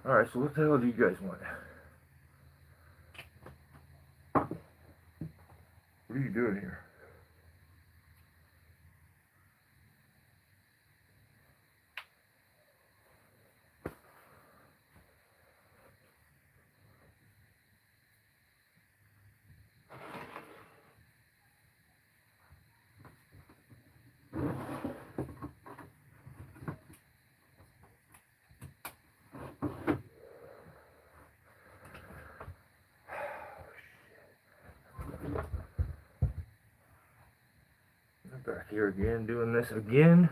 Alright, so what the hell do you guys want? What are you doing here? I'm back here again, doing this again.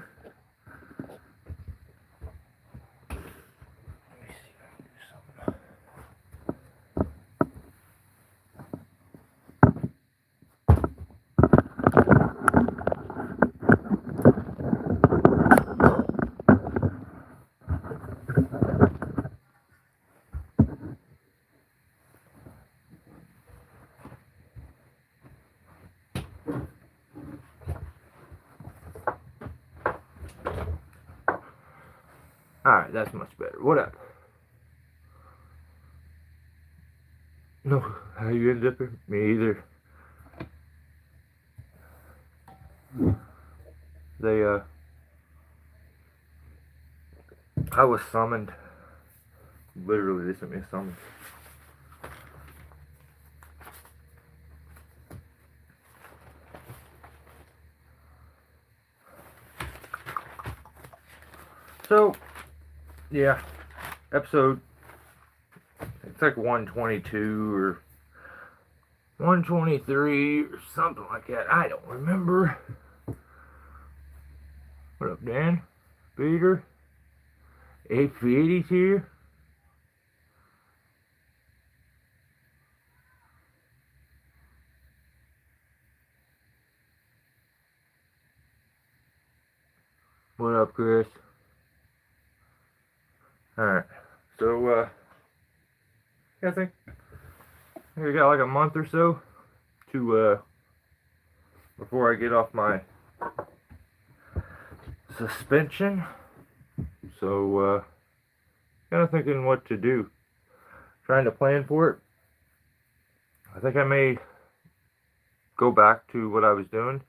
Alright, that's much better. What up? No, how you end up here? Me either. I was summoned. Literally, they sent me a summons. So, yeah, episode, it's like 122 or 123 or something like that. I don't remember. What up, Dan? Peter? 880's here. What up, Chris? Alright, so, yeah, I think we got like a month or so to, before I get off my suspension. So, kind of thinking what to do. Trying to plan for it. I think I may go back to what I was doing.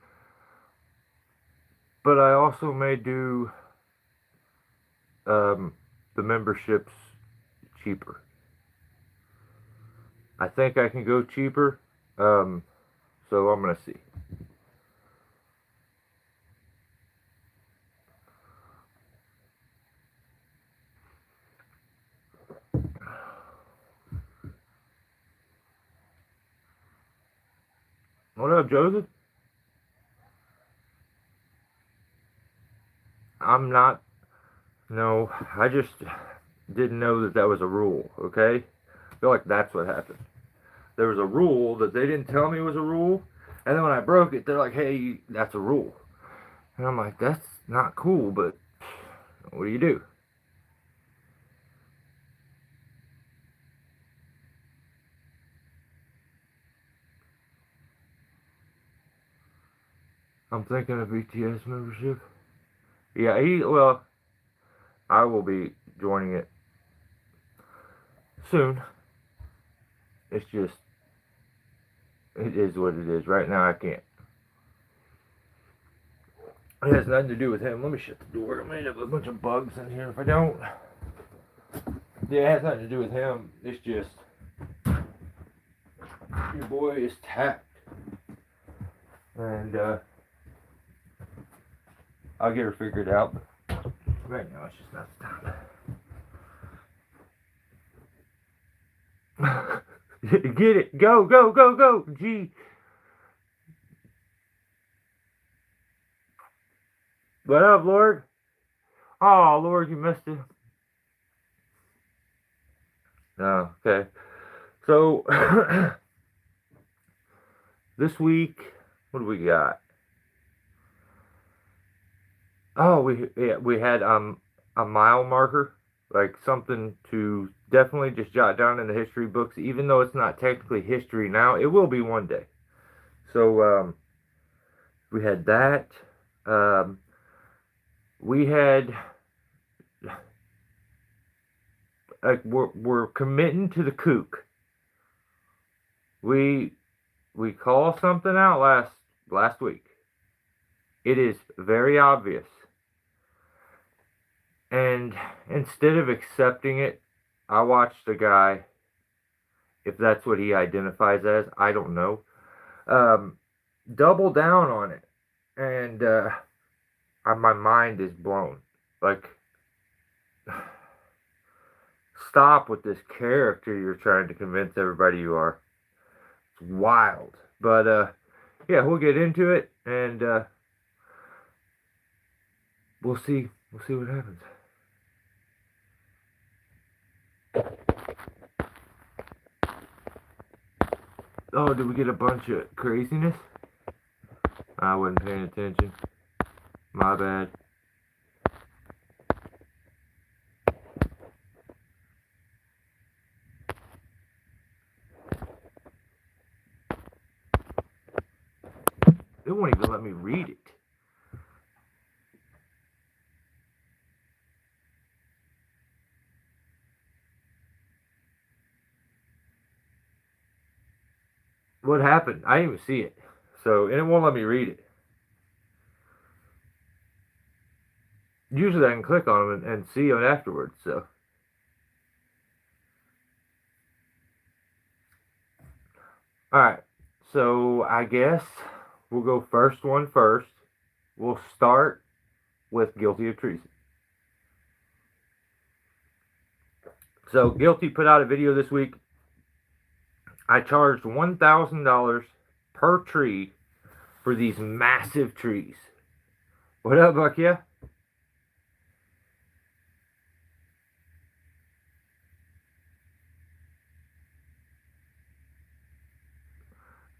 But I also may do the memberships cheaper. I think I can go cheaper. So I'm going to see. What up, Joseph? I'm not. No, I just didn't know that that was a rule, okay? I feel like that's what happened. There was a rule that they didn't tell me was a rule, and then when I broke it, they're like, hey, that's a rule. And I'm like, that's not cool, but what do you do? I'm thinking of BTS membership. Yeah, well, I will be joining it soon. It's just, it is what it is. Right now, I can't. It has nothing to do with him. Let me shut the door. I made up a bunch of bugs in here if I don't. Yeah, it has nothing to do with him. It's just, your boy is tapped. And, I'll get her figured out. But right now, it's just not the time. Get it. Go, go, go, go. Gee. What up, Lord? Oh, Lord, you missed it. Oh, okay. So, This week, what do we got? Oh, we had a mile marker, like something to definitely just jot down in the history books, even though it's not technically history now. It will be one day. So we had that. Um, we had like we're committing to the kook. We we call something out last week. It is very obvious. And instead of accepting it, I watched a guy, if that's what he identifies as, I don't know, um, double down on it. And my mind is blown. Like, stop with this character you're trying to convince everybody you are. It's wild. But, yeah, we'll get into it, and we'll see. We'll see what happens. Oh, did we get a bunch of craziness? I wasn't paying attention. My bad. It won't even let me read it. What happened? I didn't even see it. So, and it won't let me read it. Usually I can click on them and see them afterwards, so. Alright, so I guess we'll go first one first. We'll start with guilty of treason. So, Guilty put out a video this week. I charged $1,000 per tree for these massive trees. What up, Buck? Yeah?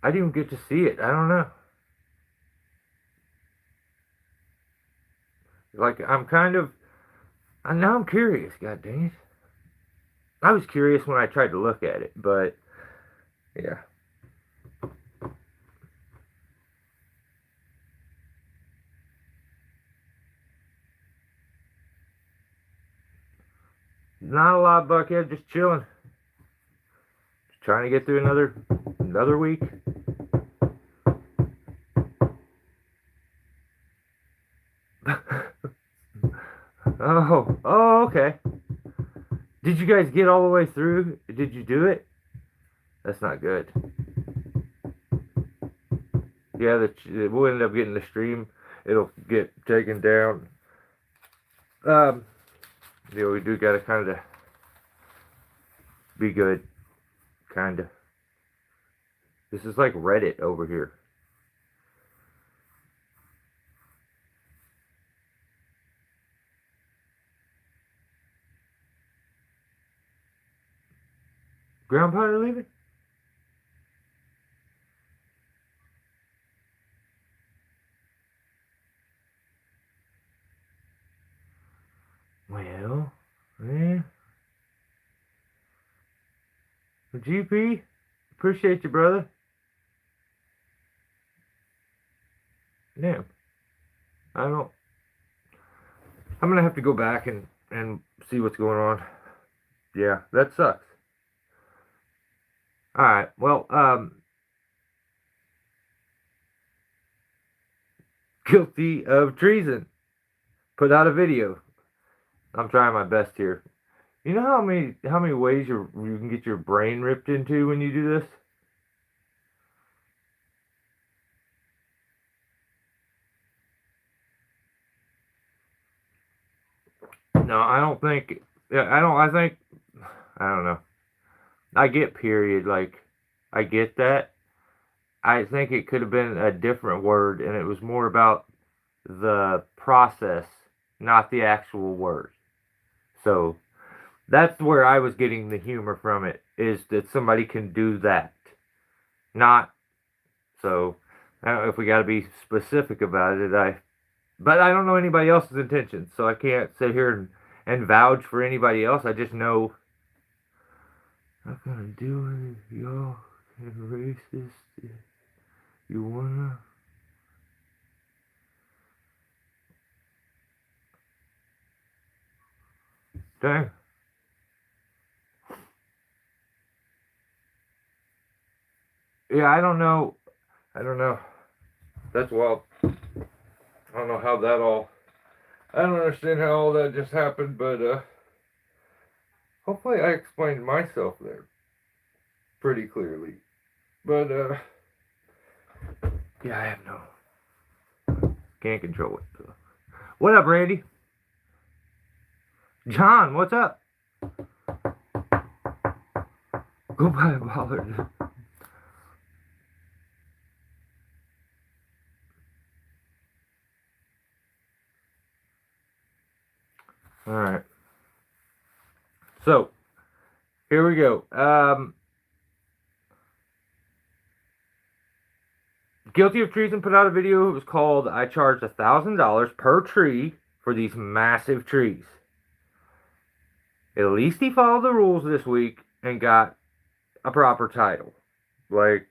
I didn't even get to see it. I don't know. Like, I'm kind of... Now I'm curious, god dang it. I was curious when I tried to look at it, but... Yeah. Not a lot, Buckhead. Just chilling. Just trying to get through another week. Oh, okay. Did you guys get all the way through? Did you do it? That's not good. Yeah, we'll end up getting the stream. It'll get taken down. Yeah, we do gotta kind of be good. Kind of. This is like Reddit over here. Ground powder leaving? Well, yeah. GP, appreciate you, brother. Damn. I don't. I'm gonna have to go back and see what's going on. Yeah, that sucks. Alright, well, Guilty of treason. Put out a video. I'm trying my best here. You know how many ways you can get your brain ripped into when you do this? No, I don't think. Yeah, I think. I don't know. I get period. Like, I get that. I think it could have been a different word, and it was more about the process, not the actual word. So that's where I was getting the humor from it, is that somebody can do that. Not So I don't know if we got to be specific about it. But I don't know anybody else's intentions, so I can't sit here and vouch for anybody else. I just know I'm gonna do it. Y'all can erase this if you wanna. Dang. Yeah, I don't know. I don't know. That's wild. I don't know how that all. I don't understand how all that just happened, but hopefully I explained myself there pretty clearly. But yeah, I have no. Can't control it. So. What up, Randy? John, what's up? Go buy a bollard. Alright. So, here we go. Guilty of Treason put out a video. It was called I Charged $1,000 per tree for these massive trees. At least he followed the rules this week and got a proper title. Like,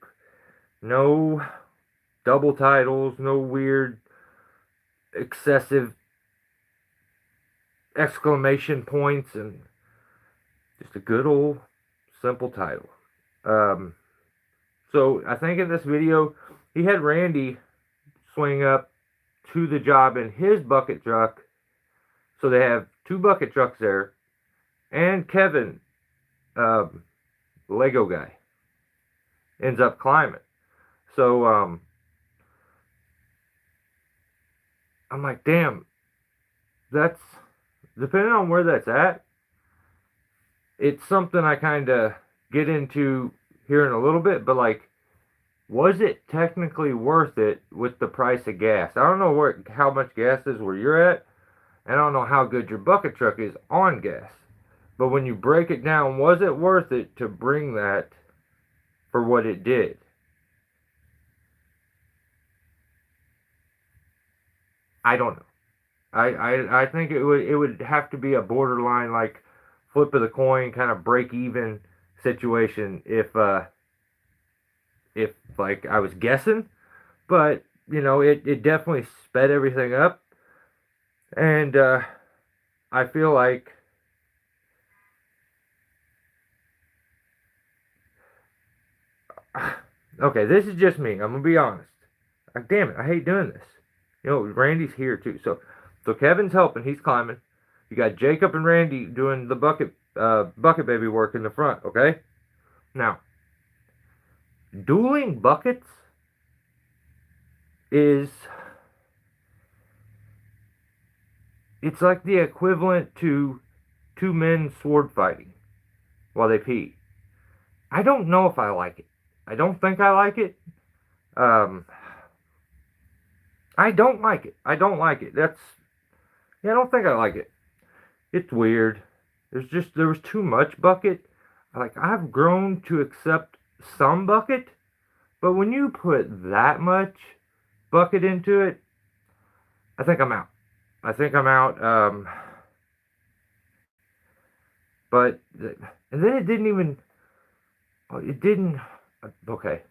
no double titles, no weird, excessive exclamation points, and just a good old simple title. So I think in this video, he had Randy swing up to the job in his bucket truck. So they have two bucket trucks there. And Kevin, Lego guy, ends up climbing. So I'm like, damn, that's, depending on where that's at, it's something I kind of get into here in a little bit, but like, was it technically worth it with the price of gas? I don't know how much gas is where you're at, and I don't know how good your bucket truck is on gas. But when you break it down, was it worth it to bring that for what it did? I don't know. I think it would have to be a borderline like flip of the coin kind of break even situation if like I was guessing, but you know it definitely sped everything up, and I feel like okay, this is just me. I'm gonna be honest. Damn it, I hate doing this. You know, Randy's here too, so Kevin's helping. He's climbing. You got Jacob and Randy doing the bucket baby work in the front. Okay, now dueling buckets is, it's like the equivalent to two men sword fighting while they pee. I don't know if I like it. I don't think I like it. I don't like it. I don't like it. Yeah, I don't think I like it. It's weird. There was too much bucket. Like, I've grown to accept some bucket, but when you put that much bucket into it, I think I'm out. I think I'm out. But, and then it didn't, okay.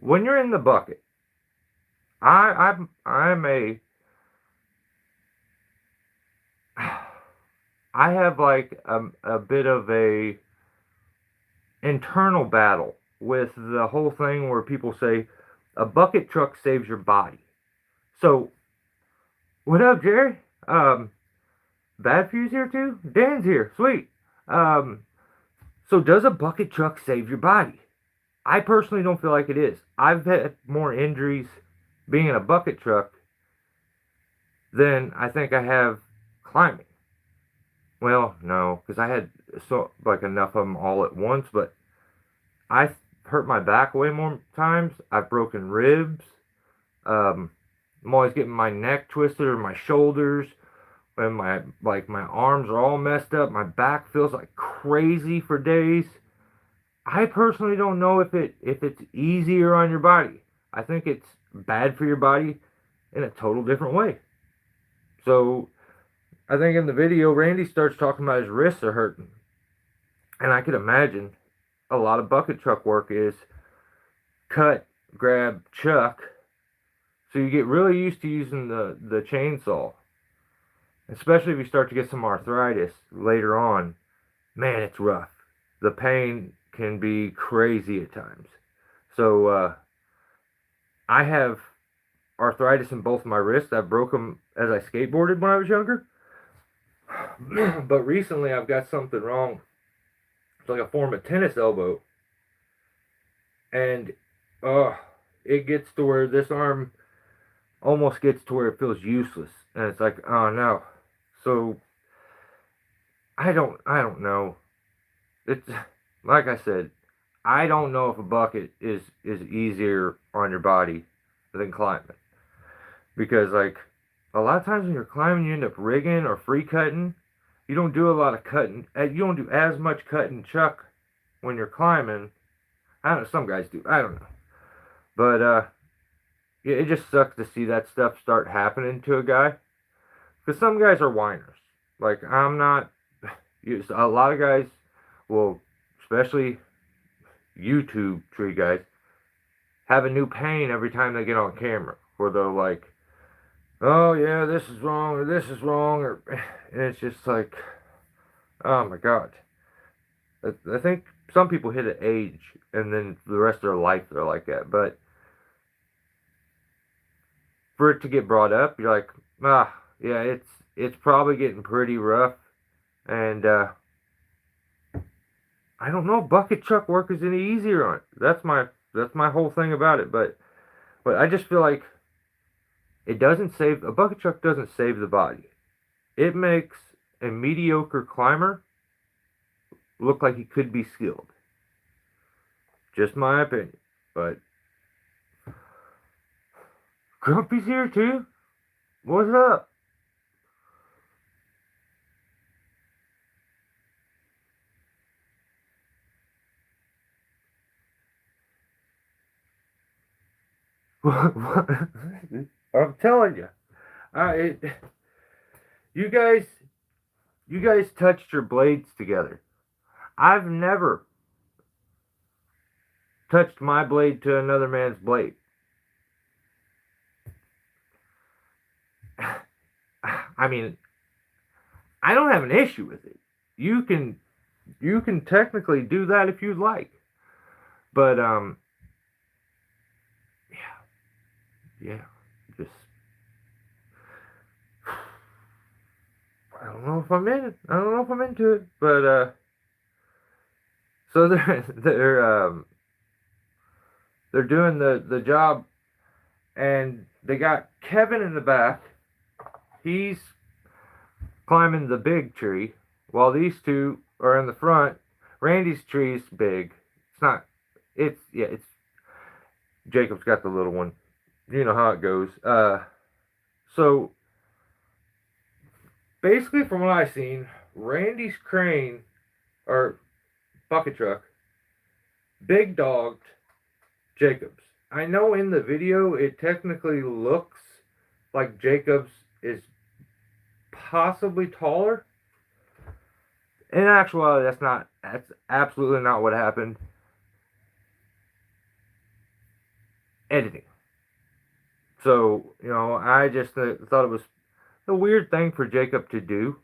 When you're in the bucket, I'm a, I have like a bit of a internal battle with the whole thing where people say a bucket truck saves your body. So, what up, Jerry? Bad Fuse here too? Dan's here. Sweet. So does a bucket truck save your body? I personally don't feel like it is. I've had more injuries being in a bucket truck than I think I have climbing. Well, no, because I had enough of them all at once, but I hurt my back way more times. I've broken ribs. I'm always getting my neck twisted or my shoulders, and my arms are all messed up. My back feels like crazy for days. I personally don't know if it's easier on your body. I think it's bad for your body in a total different way. So I think in the video, Randy starts talking about his wrists are hurting, and I could imagine a lot of bucket truck work is cut, grab, chuck. So you get really used to using the chainsaw, especially if you start to get some arthritis later on. Man, it's rough. The pain can be crazy at times. So I have arthritis in both my wrists. I broke them as I skateboarded when I was younger. But recently I've got something wrong. It's like a form of tennis elbow. And it gets to where this arm almost gets to where it feels useless. And it's like, oh no. So I don't know. It's like I said, I don't know if a bucket is easier on your body than climbing. Because like a lot of times when you're climbing you end up rigging or free cutting. You don't do a lot of cutting. You don't do as much cut and chuck when you're climbing. I don't know, some guys do. I don't know. But it just sucks to see that stuff start happening to a guy. Because some guys are whiners. Like, I'm not. A lot of guys, well, especially YouTube tree guys, have a new pain every time they get on camera. Where they're like, oh yeah, this is wrong, or this is wrong, or. And it's just like, oh my God. I think some people hit an age, and then the rest of their life they're like that. But for it to get brought up, you're like, yeah, it's probably getting pretty rough. And I don't know, bucket truck work is any easier on it. That's my whole thing about it. But I just feel like a bucket truck doesn't save the body. It makes a mediocre climber look like he could be skilled. Just my opinion. But Grumpy's here too. What's up? I'm telling you. You guys touched your blades together. I've never touched my blade to another man's blade. I mean, I don't have an issue with it. You can technically do that if you'd like. But yeah, just I don't know if I'm in it. I don't know if I'm into it. But so they're doing the job, and they got Kevin in the back. He's climbing the big tree, while these two are in the front. Randy's tree's big. It's not. It's Jacob's got the little one. You know how it goes. So basically, from what I've seen, Randy's crane or bucket truck big dogged Jacob's. I know in the video it technically looks like Jacob's is possibly taller. In actuality, that's absolutely not what happened. Editing. So, I just thought it was a weird thing for Jacob to do,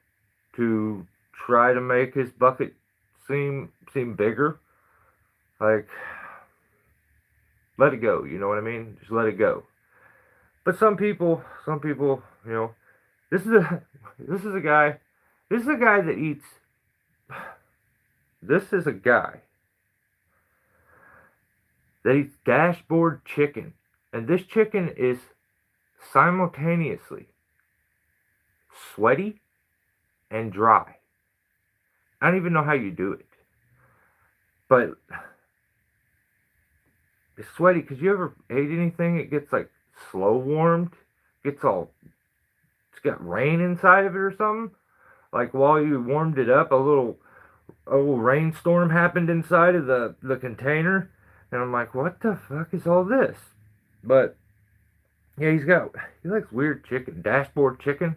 to try to make his bucket seem bigger. Like, let it go, you know what I mean? Just let it go. But some people, this is a guy that eats. This is a guy that eats dashboard chicken, and this chicken is simultaneously sweaty and dry. I don't even know how you do it, but it's sweaty because you ever ate anything? It gets like slow warmed, it's got rain inside of it or something. Like while you warmed it up, a little a little rainstorm happened inside of the container, and I'm like, what the fuck is all this? But yeah, he likes weird chicken, dashboard chicken.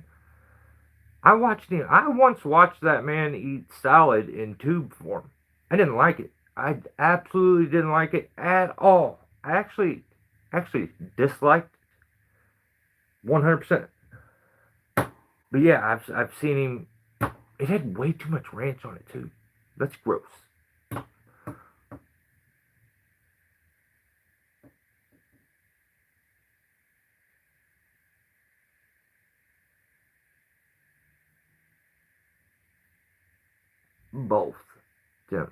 I once watched that man eat salad in tube form. I didn't like it. I absolutely didn't like it at all. I actually disliked it 100%. But yeah, I've seen him. It had way too much ranch on it too. That's gross. Both. Yeah.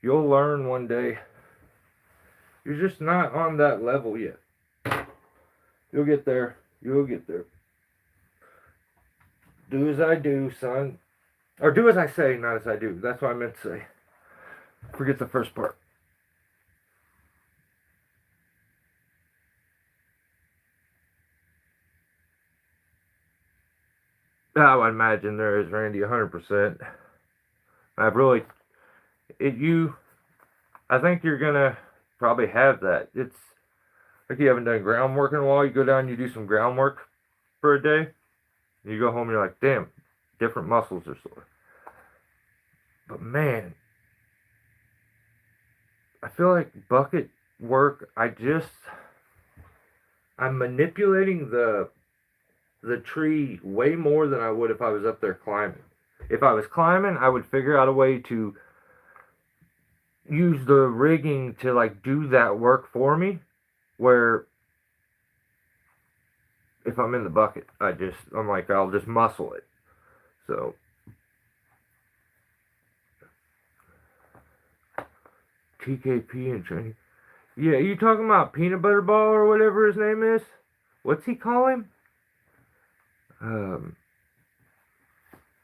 You'll learn one day. You're just not on that level yet. You'll get there. You'll get there. Do as I do, son. Or do as I say, not as I do. That's what I meant to say. Forget the first part. I would imagine there is, Randy, 100%. I've really, I think you're gonna probably have that. It's like you haven't done groundwork in a while. You go down, you do some groundwork for a day, you go home, you're like, damn, different muscles are sore. But man, I feel like bucket work, I'm manipulating the tree way more than I would if I was up there climbing. If I was climbing, I would figure out a way to use the rigging to like do that work for me. Where if I'm in the bucket, I'm like, I'll just muscle it. So TKP and training. Yeah, you talking about Peanut Butter Ball or whatever his name is? What's he call him?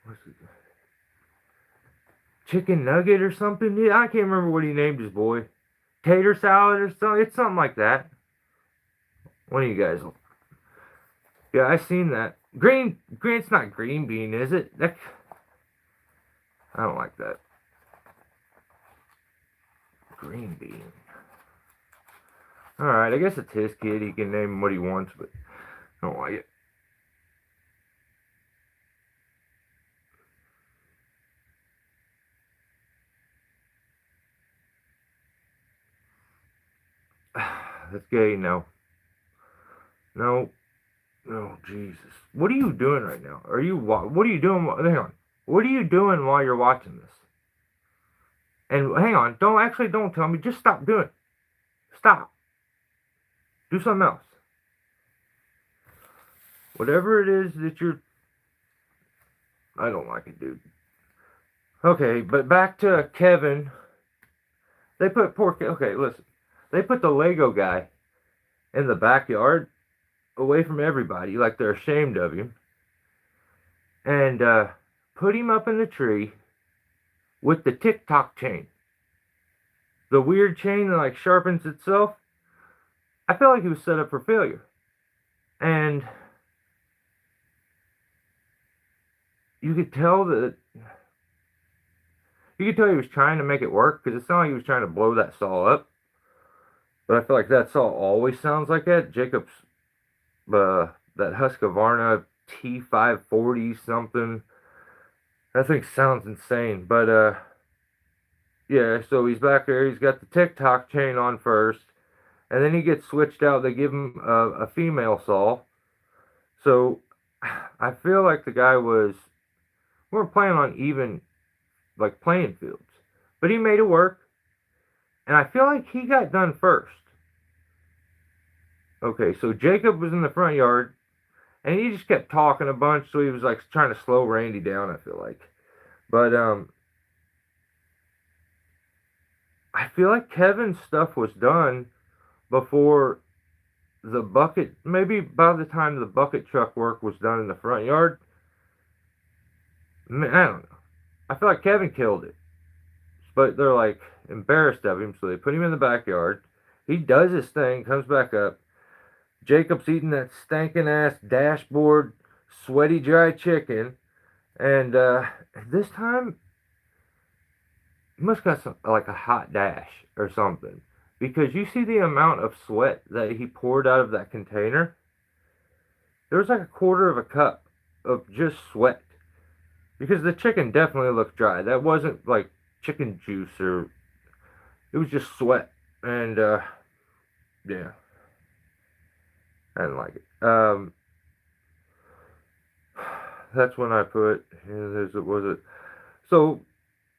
What's it? Chicken Nugget or something? Yeah, I can't remember what he named his boy. Tater salad or something. It's something like that. One of you guys will. Yeah, I seen that. Green's not green bean, is it? I don't like that. Green bean. Alright, I guess it's his kid. He can name him what he wants, but I don't like it. That's gay, no. No. No, Jesus. What are you doing right now? What are you doing? Hang on. What are you doing while you're watching this? And hang on. Don't tell me. Just stop doing it. Stop. Do something else. Whatever it is that I don't like it, dude. Okay, but back to Kevin. Okay, listen. They put the Lego guy in the backyard away from everybody, like they're ashamed of him, and put him up in the tree with the TikTok chain. The weird chain that like sharpens itself. I feel like he was set up for failure. And you could tell he was trying to make it work because it sounded like he was trying to blow that saw up. But I feel like that saw always sounds like that. Jacob's that Husqvarna T540 something. That thing sounds insane. But yeah, so he's back there. He's got the TikTok chain on first. And then he gets switched out. They give him a female saw. So I feel like the guy we weren't playing on even like playing fields. But he made it work. And I feel like he got done first. Okay, so Jacob was in the front yard. And he just kept talking a bunch. So he was like trying to slow Randy down, I feel like. But I feel like Kevin's stuff was done before the bucket, maybe by the time the bucket truck work was done in the front yard. I don't know. I feel like Kevin killed it. But they're like embarrassed of him, so they put him in the backyard. He does his thing, comes back up. Jacob's eating that stinking ass dashboard, sweaty, dry chicken. And this time, he must got some, like a hot dash or something. Because you see the amount of sweat that he poured out of that container? There was like a quarter of a cup of just sweat. Because the chicken definitely looked dry. That wasn't like chicken juice or... It was just sweat. And, yeah. I didn't like it. That's when I put... Was it? So,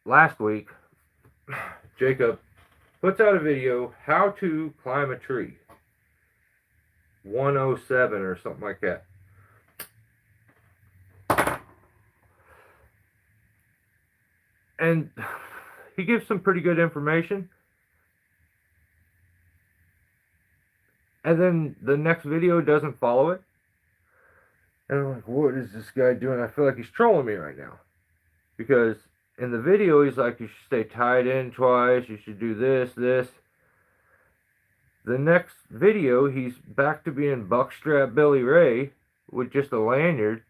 last week, Jacob puts out a video, how to climb a tree. 107 or something like that. And he gives some pretty good information. And then the next video doesn't follow it. And I'm like, what is this guy doing? I feel like he's trolling me right now. Because in the video, he's like, you should stay tied in twice. You should do this, this. The next video, he's back to being buckstrap Billy Ray with just a lanyard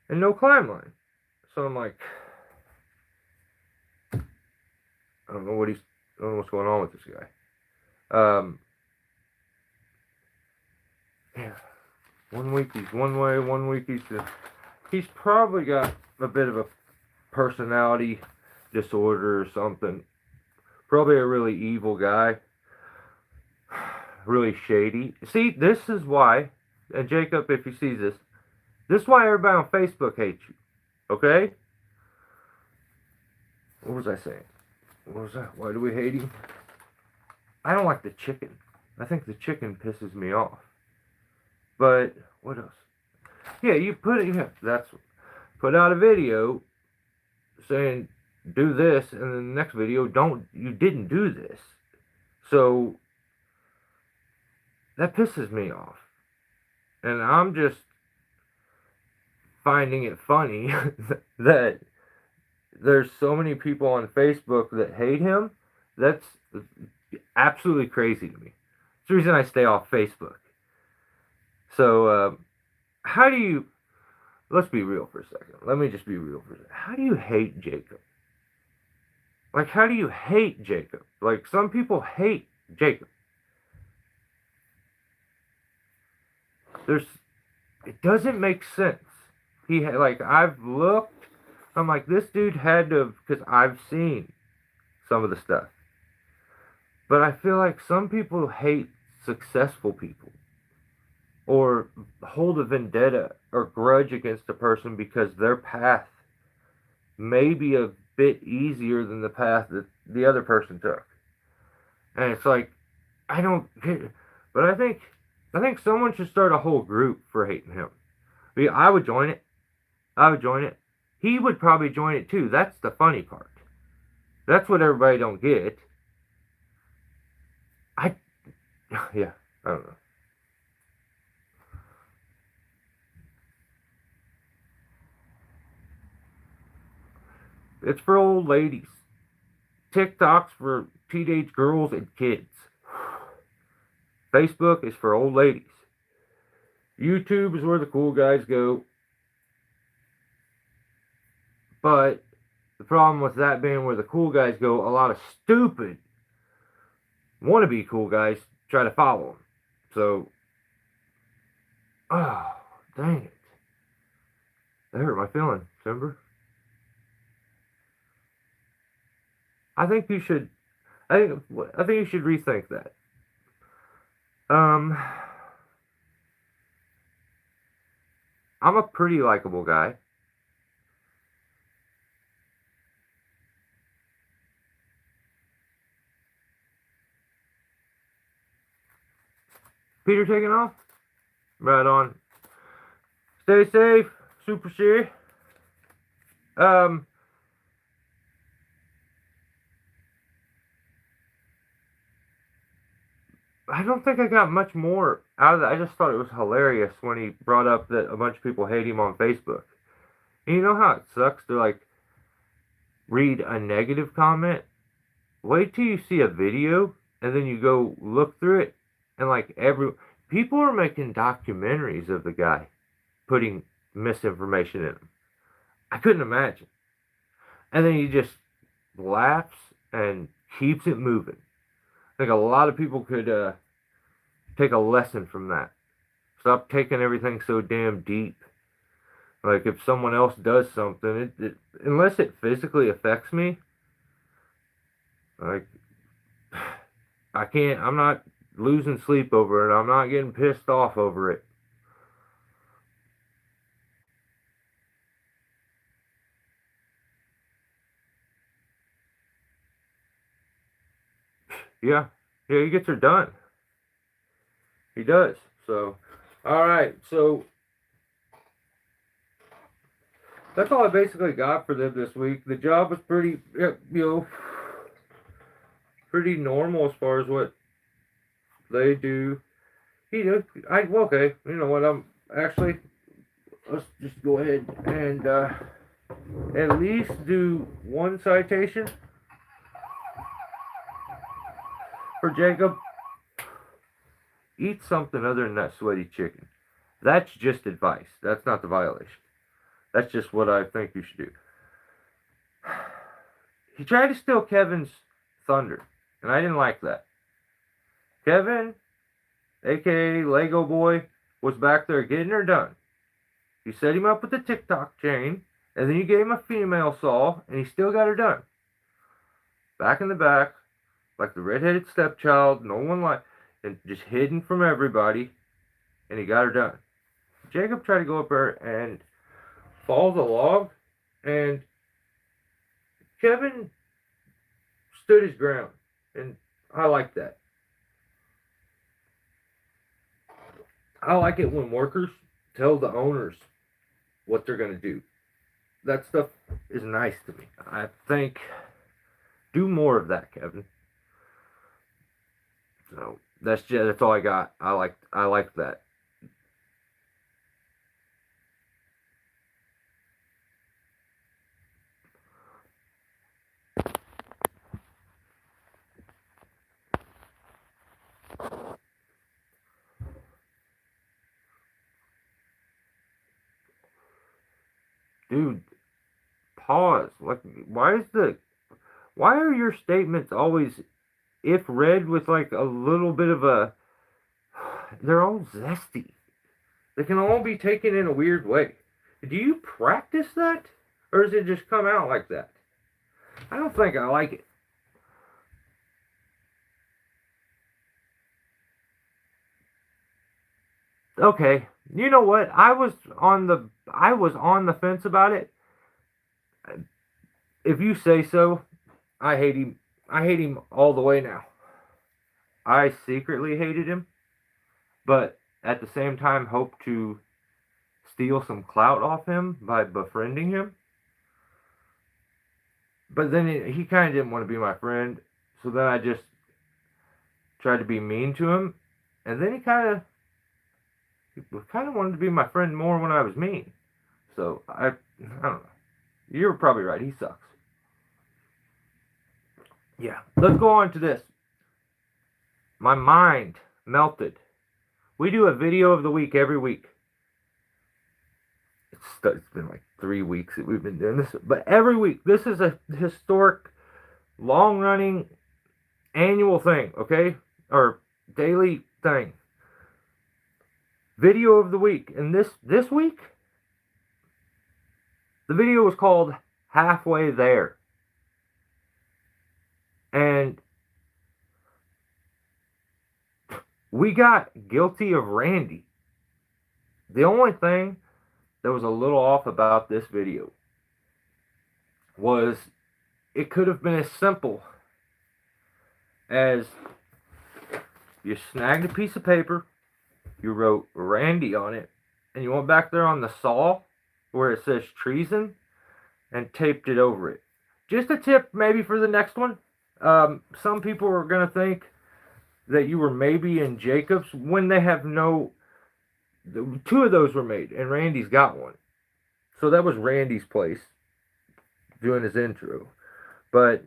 and no climb line. So I'm like, I don't know what's going on with this guy. Yeah. 1 week he's one way, 1 week he's probably got a bit of a personality disorder or something. Probably a really evil guy. Really shady. See, this is why, and Jacob, if he sees this is why everybody on Facebook hates you. Okay? What was I saying? What was that? Why do we hate him? I don't like the chicken. I think the chicken pisses me off. But what else? Yeah, you put out a video saying do this, and then the next video you didn't do this. So that pisses me off. And I'm just finding it funny that there's so many people on Facebook that hate him. That's absolutely crazy to me. It's the reason I stay off Facebook. So, how do you... Let's be real for a second. Let me just be real for a second. How do you hate Jacob? Like, how do you hate Jacob? Like, some people hate Jacob. It doesn't make sense. I've looked, I'm like, this dude had to, because I've seen some of the stuff. But I feel like some people hate successful people. Or hold a vendetta or grudge against a person because their path may be a bit easier than the path that the other person took. And it's like, I don't get it. But I think someone should start a whole group for hating him. I would join it. He would probably join it too. That's the funny part. That's what everybody don't get. I don't know. It's for old ladies. TikTok's for teenage girls and kids. Facebook is for old ladies. YouTube is where the cool guys go. But the problem with that being where the cool guys go, a lot of stupid wannabe cool guys try to follow them. So, oh, dang it. That hurt my feelings, remember? I think you should rethink that. I'm a pretty likable guy. Peter taking off? Right on. Stay safe, super sure. I don't think I got much more out of that. I just thought it was hilarious when he brought up that a bunch of people hate him on Facebook. And you know how it sucks to, like, read a negative comment? Wait till you see a video, and then you go look through it, and, like, people are making documentaries of the guy putting misinformation in them. I couldn't imagine. And then he just laughs and keeps it moving. I think a lot of people could take a lesson from that. Stop taking everything so damn deep. Like, if someone else does something, unless it physically affects me, like, I'm not losing sleep over it. I'm not getting pissed off over it. Yeah. Yeah, he gets her done. He does. So, alright. So, that's all I basically got for them this week. The job was pretty, pretty normal as far as what they do. Okay, you know what, let's just go ahead and at least do one citation for Jacob. Eat something other than that sweaty chicken. That's just advice. That's not the violation. That's just what I think you should do. He tried to steal Kevin's thunder, and I didn't like that. Kevin, aka Lego Boy, was back there getting her done. You set him up with the TikTok chain, and then you gave him a female saw, and he still got her done. Back in the back, like the redheaded stepchild, no one and just hidden from everybody, and he got her done. Jacob tried to go up there and falls a log, and Kevin stood his ground, and I like that. I like it when workers tell the owners what they're going to do. That stuff is nice to me. I think do more of that, Kevin. So that's all I got. I like that. Dude, pause. Like, why are your statements always, if read with like a little bit of a, they're all zesty. They can all be taken in a weird way. Do you practice that? Or does it just come out like that? I don't think I like it. Okay, you know what? I was on the fence about it. If you say so, I hate him. I hate him all the way now. I secretly hated him, but at the same time hope to steal some clout off him by befriending him. But then he kind of didn't want to be my friend, so then I just tried to be mean to him, and then he kind of wanted to be my friend more when I was mean. So I don't know. You're probably right. He sucks. Yeah. Let's go on to this. My mind melted. We do a video of the week every week. It's been like 3 weeks that we've been doing this, but every week. This is a historic, long-running, annual thing, okay? Or daily thing. Video of the week. And this week, the video was called Halfway There. And we got guilty of Randy. The only thing that was a little off about this video was it could have been as simple as you snagged a piece of paper, you wrote Randy on it, and you went back there on the saw where it says Treason and taped it over it. Just a tip maybe for the next one. Some people are going to think that you were maybe in Jacob's when they have no... 2 of those were made, and Randy's got one. So that was Randy's place doing his intro. But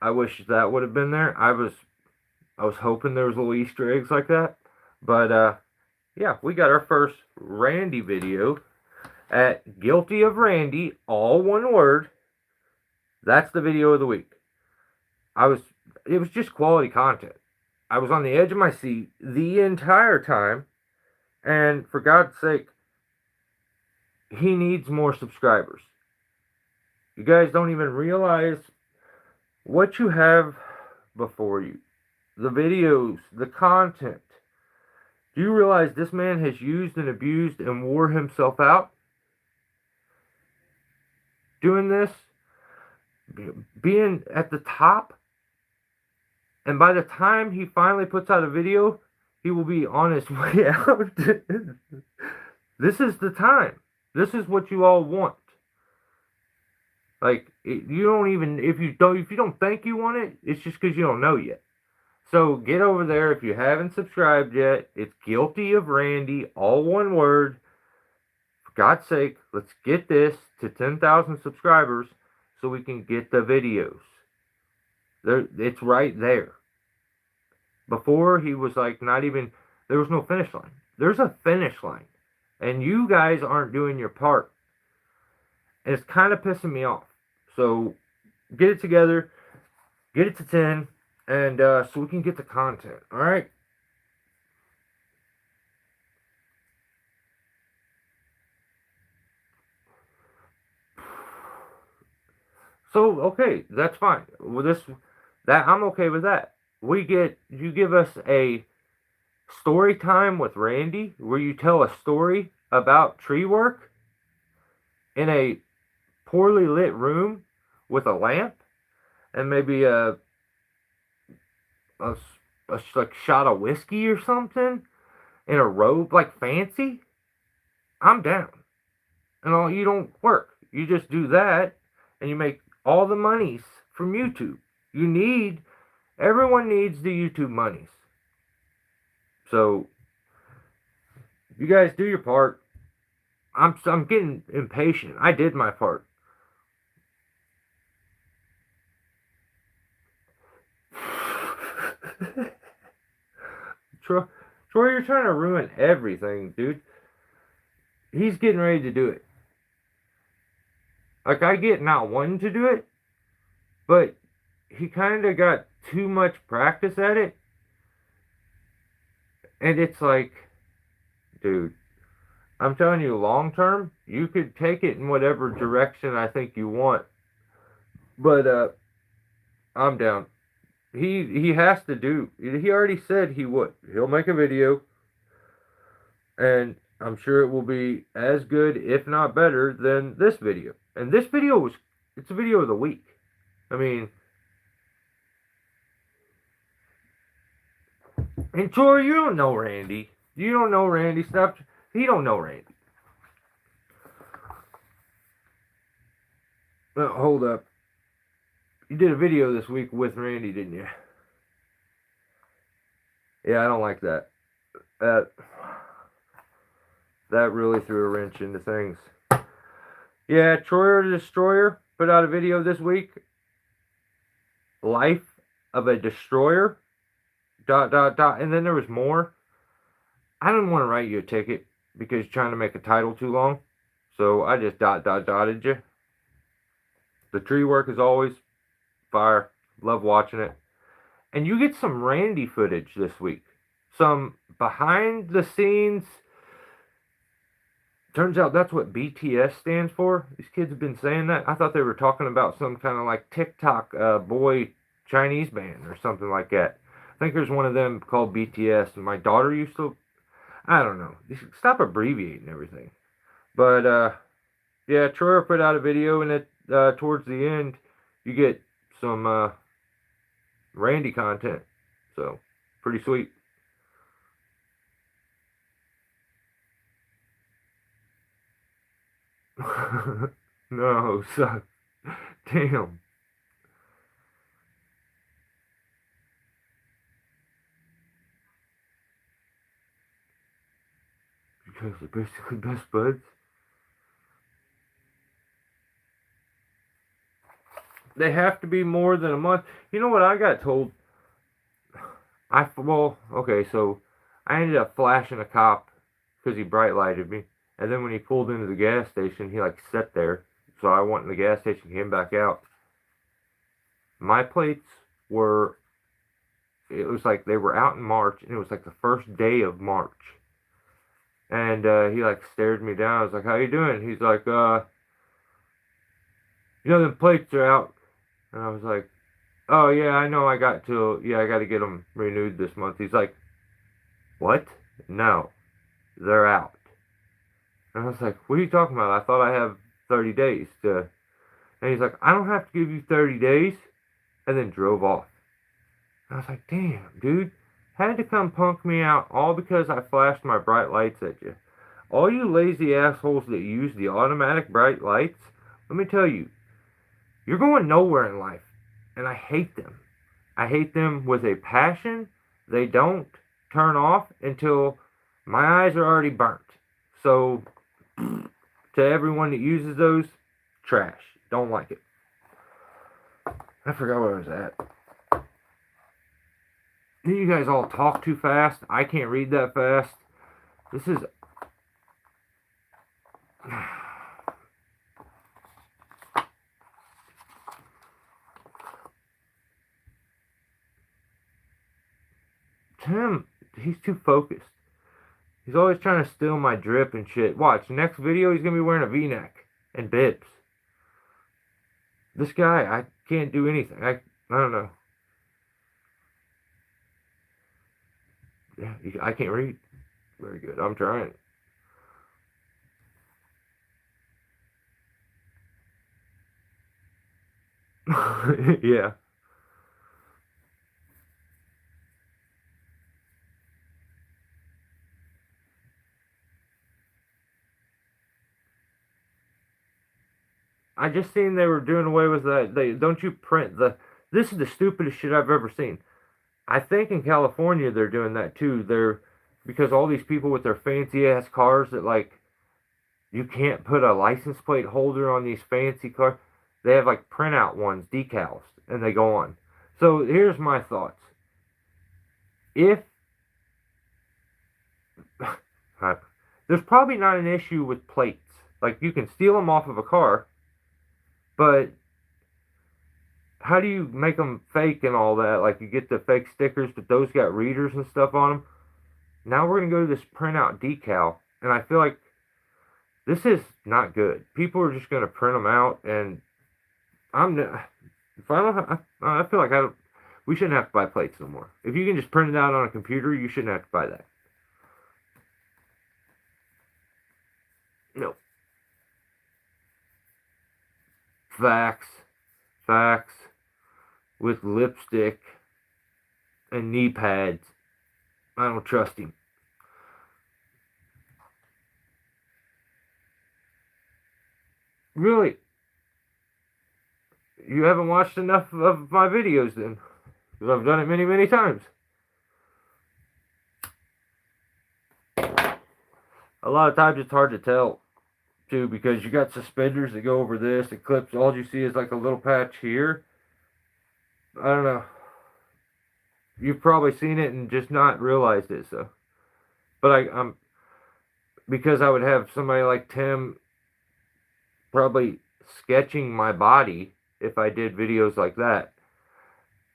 I wish that would have been there. I was hoping there was little Easter eggs like that. But yeah, we got our first Randy video. at Guilty of Randy, all one word. That's the video of the week. It was just quality content. I was on the edge of my seat the entire time, and for God's sake, he needs more subscribers. You guys don't even realize what you have before you. The videos, the content. Do you realize this man has used and abused and wore himself out doing this? Being at the top? And by the time he finally puts out a video, he will be on his way out. This is the time. This is what you all want. Like, you don't even, if you don't think you want it, it's just because you don't know yet. So get over there if you haven't subscribed yet. It's Guilty of Randy, all one word. For God's sake, let's get this to 10,000 subscribers so we can get the videos. It's right there. Before, he was like not even, there was no finish line. There's a finish line. And you guys aren't doing your part. And it's kind of pissing me off. So get it together. Get it to 10. And so we can get the content. Alright? So, okay, that's fine. Well, I'm okay with that. You give us a story time with Randy where you tell a story about tree work in a poorly lit room with a lamp and maybe a like shot of whiskey or something in a robe, like fancy. I'm down. And you don't work. You just do that and you make all the monies from YouTube. Everyone needs the YouTube monies. So you guys do your part. I'm getting impatient. I did my part. Troy, you're trying to ruin everything, dude. He's getting ready to do it. Like, I get not wanting to do it, but he kind of got too much practice at it. And it's like, dude, I'm telling you, long term, you could take it in whatever direction I think you want. But, I'm down. He has to do. He already said he would. He'll make a video, and I'm sure it will be as good, if not better, than this video. And this video it's a video of the week. I mean, and Troy, you don't know Randy. You don't know Randy. Stop. He don't know Randy. Hold up. You did a video this week with Randy, didn't you? Yeah, I don't like that. That really threw a wrench into things. Yeah, Troyer the Destroyer put out a video this week. Life of a Destroyer. ... And then there was more. I didn't want to write you a ticket because you're trying to make a title too long. So I just ... dotted you. The tree work is always fire. Love watching it. And you get some Randy footage this week. Some behind the scenes. Turns out that's what BTS stands for. These kids have been saying that. I thought they were talking about some kind of like TikTok boy Chinese band or something like that. I think there's one of them called BTS. And my daughter used to... I don't know. You should stop abbreviating everything. But, yeah, Troyer put out a video, and towards the end, you get some Randy content. So, pretty sweet. No, son. Damn. Because they're basically best buds. They have to be more than a month. You know what I got told? Okay, so I ended up flashing a cop because he bright lighted me. And then when he pulled into the gas station, he like sat there. So I went in the gas station, came back out. My plates were, it was like they were out in March, and it was like the first day of March. And he like stared me down. I was like, "How you doing?" He's like, "You know, the plates are out." And I was like, "Oh yeah, I know. I got to get them renewed this month." He's like, "What? No, they're out." And I was like, "What are you talking about? I thought I have 30 days to." And he's like, "I don't have to give you 30 days," and then drove off. And I was like, "Damn, dude, had to come punk me out all because I flashed my bright lights at you. All you lazy assholes that use the automatic bright lights, let me tell you, you're going nowhere in life, and I hate them. I hate them with a passion. They don't turn off until my eyes are already burnt. So, to everyone that uses those, trash. Don't like it." I forgot where I was at. You guys all talk too fast. I can't read that fast. This is... Tim, he's too focused. He's always trying to steal my drip and shit. Watch, next video he's going to be wearing a v-neck and bibs. This guy, I can't do anything. I don't know. Yeah, I can't read. Very good. I'm trying. Yeah. I just seen they were doing away with that. Don't you print the... This is the stupidest shit I've ever seen. I think in California they're doing that too. Because all these people with their fancy ass cars that like you can't put a license plate holder on these fancy cars. They have like printout ones, decals, and they go on. So here's my thoughts. If there's probably not an issue with plates. Like you can steal them off of a car, but how do you make them fake and all that? Like you get the fake stickers, but those got readers and stuff on them. Now we're gonna go to this printout decal, and I feel like this is not good. People are just gonna print them out, and if I don't, I feel like we shouldn't have to buy plates no more. If you can just print it out on a computer, you shouldn't have to buy that. No. Facts. With lipstick and knee pads. I don't trust him. Really? You haven't watched enough of my videos then. Because I've done it many, many times. A lot of times it's hard to tell, too, because you got suspenders that go over this. It clips. All you see is like a little patch here. I don't know. You've probably seen it and just not realized it, so. But I'm because I would have somebody like Tim probably sketching my body if I did videos like that.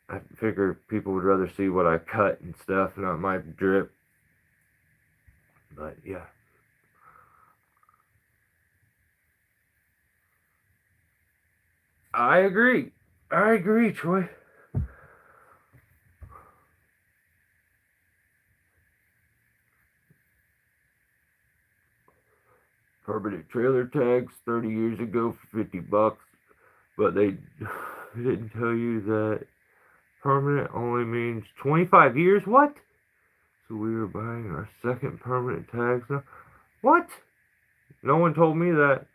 I figure people would rather see what I cut and stuff, not my drip. But yeah. I agree, Troy. Permanent trailer tags 30 years ago for $50, but they didn't tell you that permanent only means 25 years. What? So we are buying our second permanent tags now. What? No one told me that.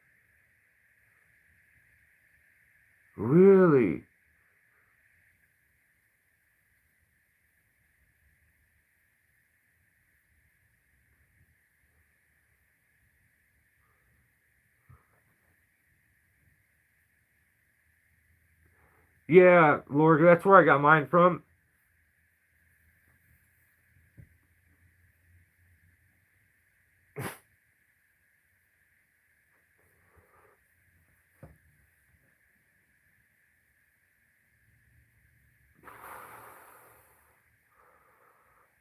Really? Yeah, Lord, that's where I got mine from.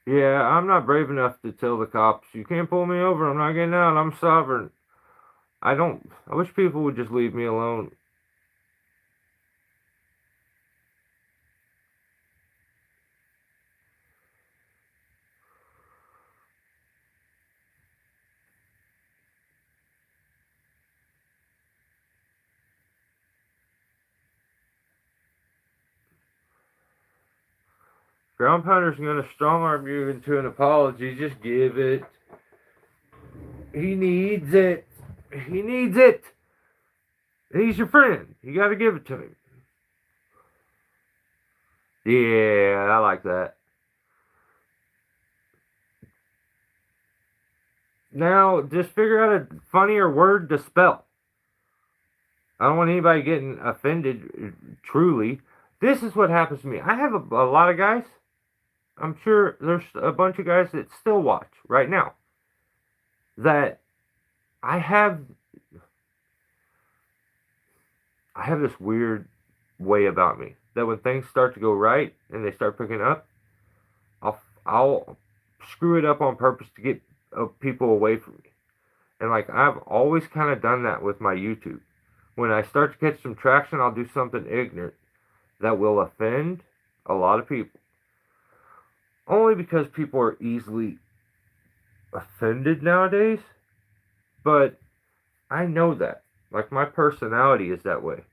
Yeah, I'm not brave enough to tell the cops, you can't pull me over, I'm not getting out, I'm sovereign. I wish people would just leave me alone. Ground Pounder's gonna strong arm you into an apology, just give it. He needs it. He needs it. He's your friend. You gotta give it to him. Yeah, I like that. Now, just figure out a funnier word to spell. I don't want anybody getting offended, truly. This is what happens to me. I have a lot of guys. I'm sure there's a bunch of guys that still watch right now. That I have this weird way about me that when things start to go right and they start picking up, I'll screw it up on purpose to get people away from me. And like I've always kind of done that with my YouTube. When I start to catch some traction, I'll do something ignorant that will offend a lot of people. Only because people are easily offended nowadays. But I know that. Like my personality is that way.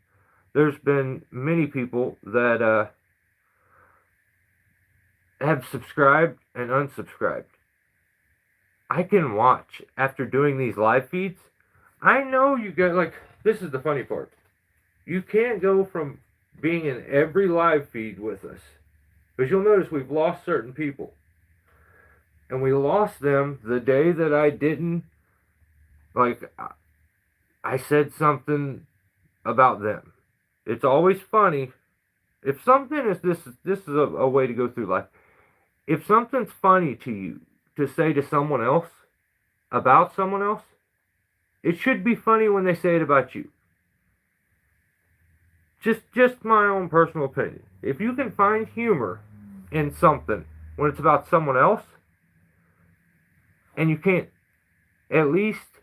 There's been many people that have subscribed and unsubscribed. I can watch after doing these live feeds. I know you get like this is the funny part. You can't go from being in every live feed with us. Because you'll notice we've lost certain people. And we lost them the day that I didn't like I said something about them. It's always funny. If something is this is a way to go through life. If something's funny to you to say to someone else about someone else, it should be funny when they say it about you. Just my own personal opinion. If you can find humor in something when it's about someone else, and you can't at least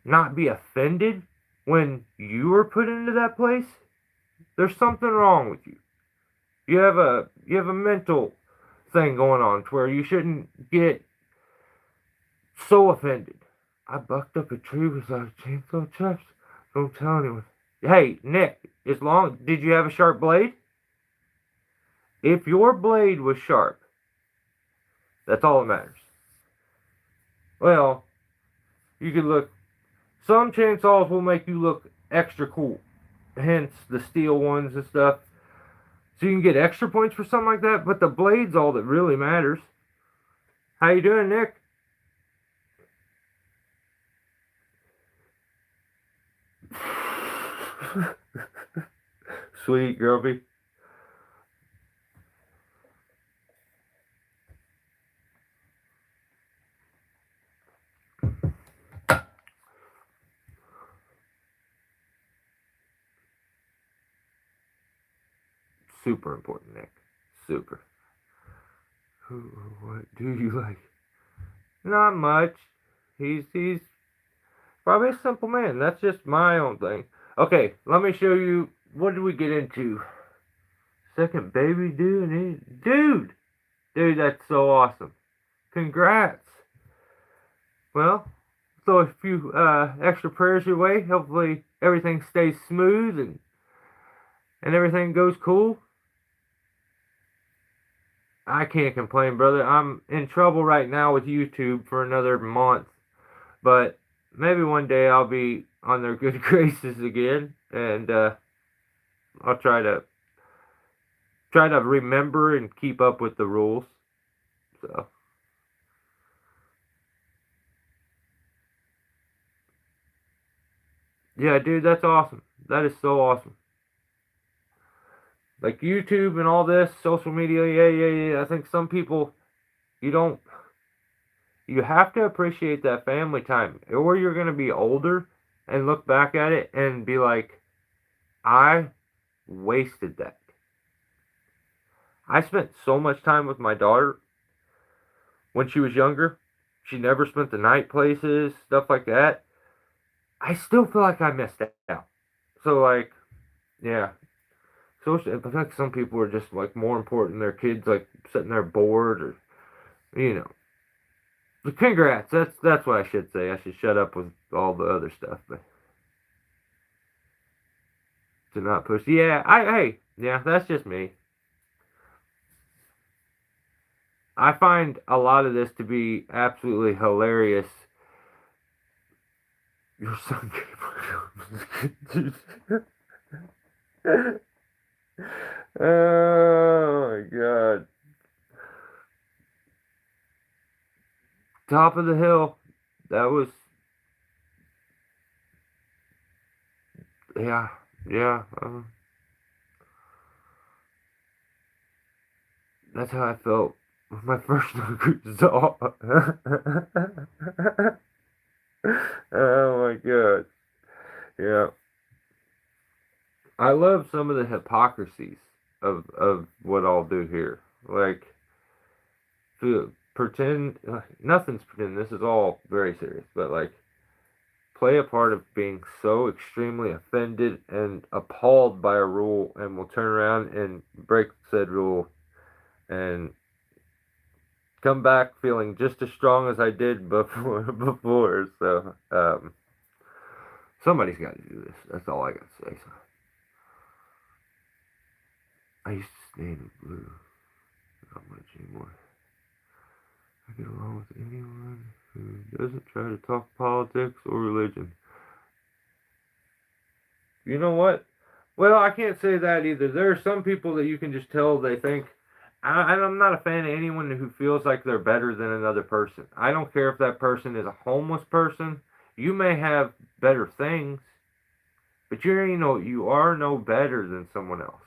not be offended when you are put into that place, there's something wrong with you. You have a mental thing going on to where you shouldn't get so offended. I bucked up a tree without a chainsaw chops. Don't tell anyone. Hey, Nick, did you have a sharp blade? If your blade was sharp, that's all that matters. Well, you could look, some chainsaws will make you look extra cool. Hence the steel ones and stuff. So you can get extra points for something like that, but the blade's all that really matters. How you doing, Nick? Sweet, girlby. Super important, Nick. Super. What do you like? Not much. He's probably a simple man. That's just my own thing. Okay, let me show you. What did we get into? Second baby, dude, that's so awesome. Congrats. Well, throw a few extra prayers your way. Hopefully everything stays smooth and everything goes cool. I can't complain, brother. I'm in trouble right now with YouTube for another month. But maybe one day I'll be on their good graces again. And I'll try to remember and keep up with the rules. So. Yeah, dude, that's awesome. That is so awesome. Like YouTube and all this, social media, yeah. I think some people, you have to appreciate that family time. Or you're going to be older and look back at it and be like, I wasted that. I spent so much time with my daughter when she was younger. She never spent the night places, stuff like that. I still feel like I missed out. So, like, yeah. So I feel like some people are just, like, more important than their kids, like, sitting there bored or, you know. But congrats. That's what I should say. I should shut up with all the other stuff, but to not push. Yeah, hey, yeah, that's just me. I find a lot of this to be absolutely hilarious. Your son came. Oh my god. Top of the hill. That was, yeah, yeah. That's how I felt with my first saw. Oh my god. Yeah. I love some of the hypocrisies of what I'll do here. Like, pretend, nothing's pretend. This is all very serious, but like, play a part of being so extremely offended and appalled by a rule, and will turn around and break said rule, and come back feeling just as strong as I did before. Before. So, somebody's got to do this. That's all I got to say. So, I used to stay in the blue. Not much anymore. I get along with anyone who doesn't try to talk politics or religion. You know what? Well, I can't say that either. There are some people that you can just tell they think. I'm not a fan of anyone who feels like they're better than another person. I don't care if that person is a homeless person. You may have better things, but you are no better than someone else.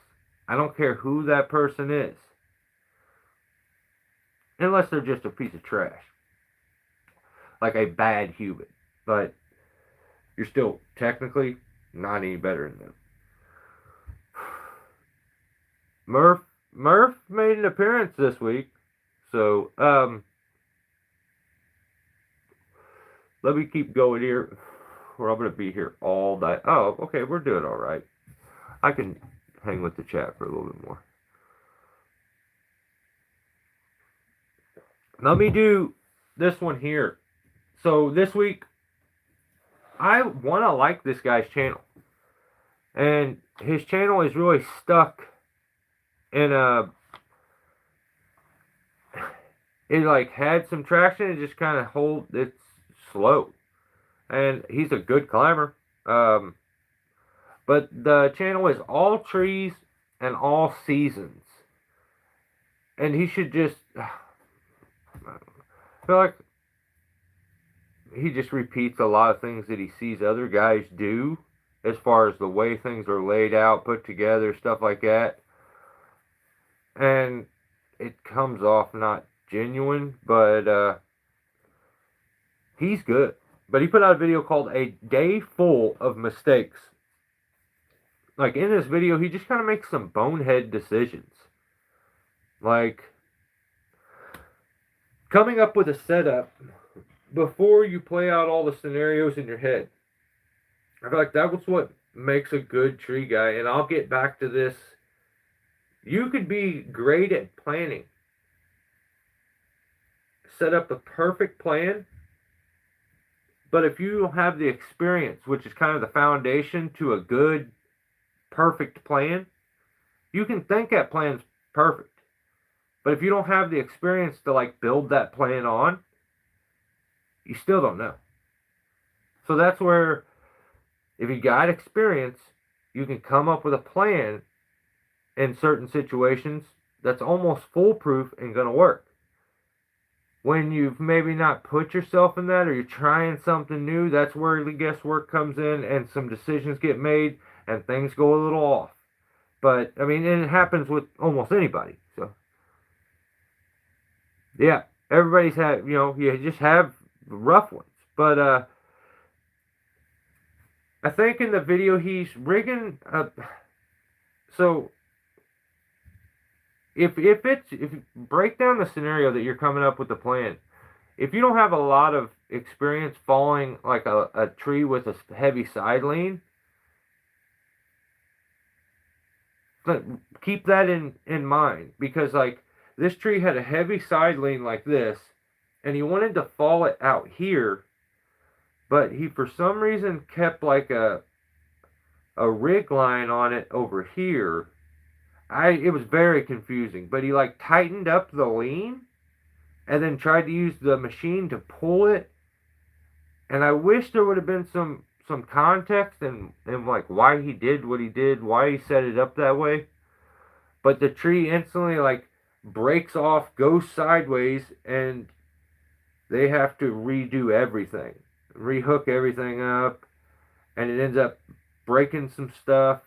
I don't care who that person is, unless they're just a piece of trash, like a bad human. But you're still technically not any better than them. Murph made an appearance this week, so let me keep going here, or I'm gonna be here all night. Oh, okay, we're doing all right. I can hang with the chat for a little bit more. Let me do this one here. So this week, I want to like this guy's channel, and his channel is really stuck in a. It like had some traction. It just kind of it's slow, and he's a good climber. But the channel is all trees and all seasons, and he should just. I feel like he just repeats a lot of things that he sees other guys do, as far as the way things are laid out, put together, stuff like that. And it comes off not genuine, but he's good. But he put out a video called A Day Full of Mistakes. Like, in this video, he just kind of makes some bonehead decisions. Like, coming up with a setup before you play out all the scenarios in your head. I feel like that was what makes a good tree guy, and I'll get back to this. You could be great at planning. Set up the perfect plan, but if you don't have the experience, which is kind of the foundation to a good, perfect plan, you can think that plan's perfect. But if you don't have the experience to like build that plan on, you still don't know. So that's where, if you got experience, you can come up with a plan in certain situations that's almost foolproof and going to work. When you've maybe not put yourself in that, or you're trying something new, that's where the guesswork comes in and some decisions get made and things go a little off. But, I mean, and it happens with almost anybody. So, yeah, everybody's had, you just have rough ones. But, I think in the video he's rigging, so if you break down the scenario that you're coming up with the plan, if you don't have a lot of experience falling like a tree with a heavy side lean, keep that in mind, because like this tree had a heavy side lean like this, and he wanted to fall it out here, but he for some reason kept like a rig line on it over here. It was very confusing, but he like tightened up the lean and then tried to use the machine to pull it. And I wish there would have been some context and like why he did what he did, why he set it up that way. But the tree instantly like breaks off, goes sideways, and they have to redo everything, rehook everything up, and it ends up breaking some stuff,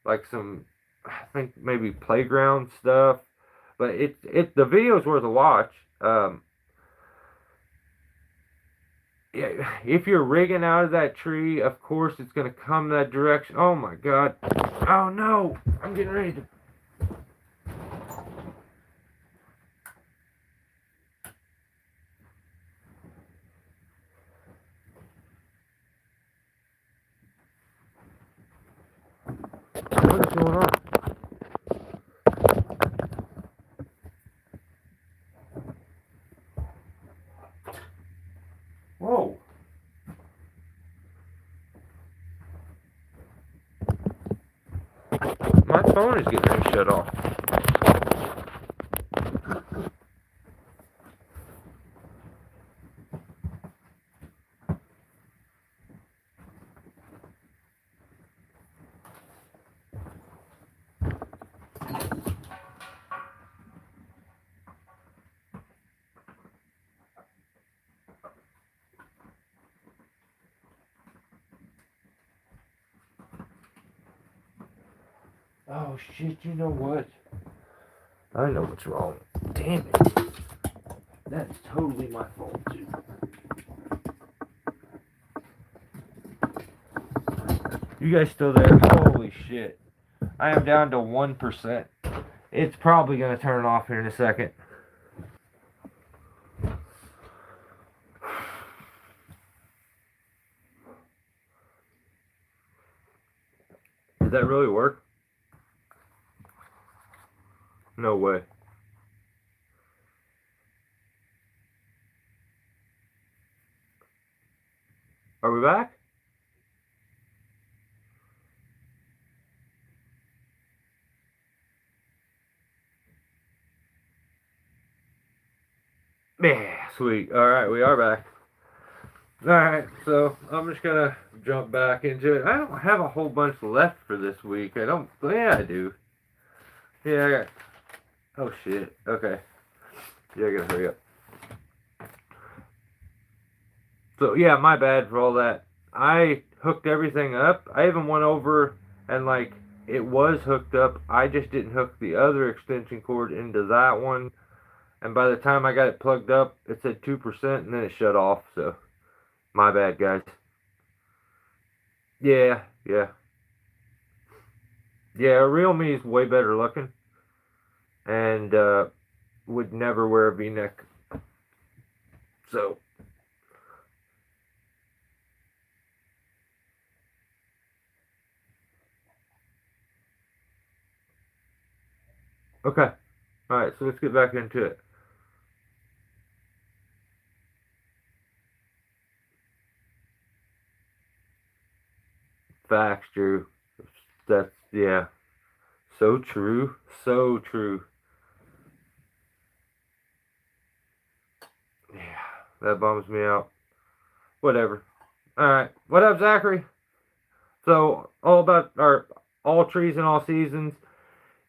like some, I think maybe playground stuff. But the video's worth a watch. If you're rigging out of that tree, of course it's gonna come that direction. Oh my god! Oh no! I'm getting ready to. What is going on? Whoa! My phone is getting ready to shut off. Oh shit! You know what? I know what's wrong. Damn it! That's totally my fault too. You guys still there? Holy shit! I am down to 1%. It's probably gonna turn off here in a second. Did that really work? No way. Are we back? Yeah, sweet. Alright, we are back. Alright, so I'm just gonna jump back into it. I don't have a whole bunch left for this week. I don't. Yeah, I do. Yeah, I got. Oh shit. Okay. Yeah, I gotta hurry up. So, yeah, my bad for all that. I hooked everything up. I even went over and, like, it was hooked up. I just didn't hook the other extension cord into that one. And by the time I got it plugged up, it said 2% and then it shut off. So, my bad, guys. Yeah, yeah. Yeah, a real me is way better looking. And would never wear a v-neck. So, okay. Alright, so let's get back into it. Facts, Drew. That's, yeah. So true. So true. Yeah, that bums me out. Whatever. Alright. What up, Zachary? So, all about our all trees and all seasons.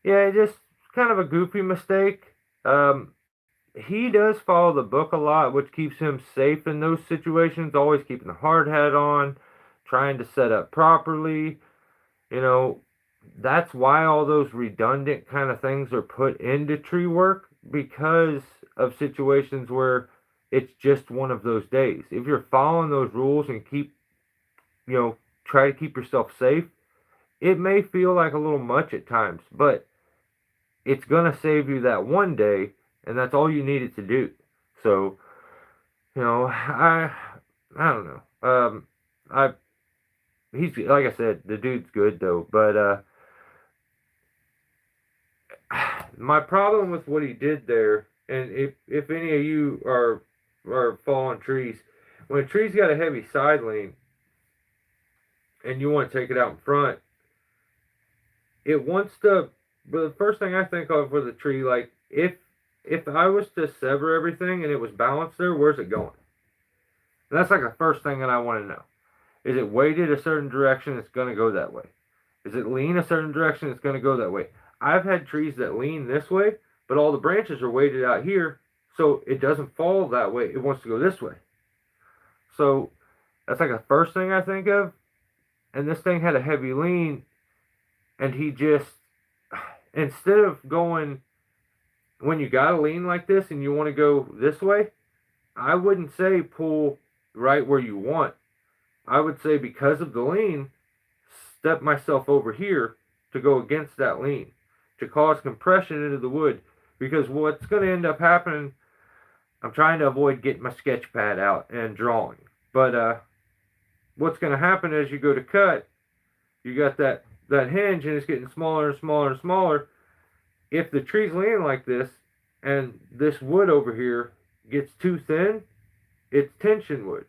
Yeah, just kind of a goofy mistake. He does follow the book a lot, which keeps him safe in those situations, always keeping the hard hat on, trying to set up properly. You know, that's why all those redundant kind of things are put into tree work, because of situations where it's just one of those days. If you're following those rules and try to keep yourself safe, it may feel like a little much at times, but it's going to save you that one day, and that's all you need it to do. So, I don't know. I he's like I said, the dude's good though, but my problem with what he did there, and if any of you are falling trees, when a tree's got a heavy side lean and you want to take it out in front, it wants to. But the first thing I think of with a tree, like if I was to sever everything and it was balanced there, where's it going? And that's like the first thing that I want to know. Is it weighted a certain direction? It's going to go that way. Is it lean a certain direction? It's going to go that way. I've had trees that lean this way, but all the branches are weighted out here, so it doesn't fall that way. It wants to go this way. So that's like the first thing I think of. And this thing had a heavy lean, and he just, instead of going, when you got a lean like this and you want to go this way, I wouldn't say pull right where you want. I would say, because of the lean, step myself over here to go against that lean, to cause compression into the wood. Because what's going to end up happening, I'm trying to avoid getting my sketch pad out and drawing, but what's going to happen as you go to cut, you got that hinge and it's getting smaller and smaller and smaller. If the tree's leaning like this and this wood over here gets too thin, it's tension wood.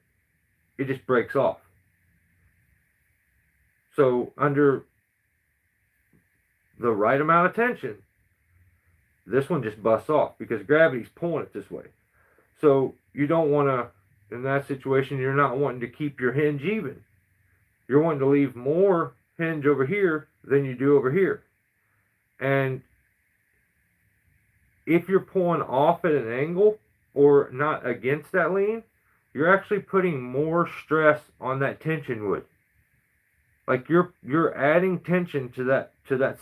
It just breaks off. So under the right amount of tension, this one just busts off because gravity's pulling it this way. So you don't want to, in that situation, you're not wanting to keep your hinge even. You're wanting to leave more hinge over here than you do over here. And if you're pulling off at an angle or not against that lean, you're actually putting more stress on that tension wood. Like you're adding tension to that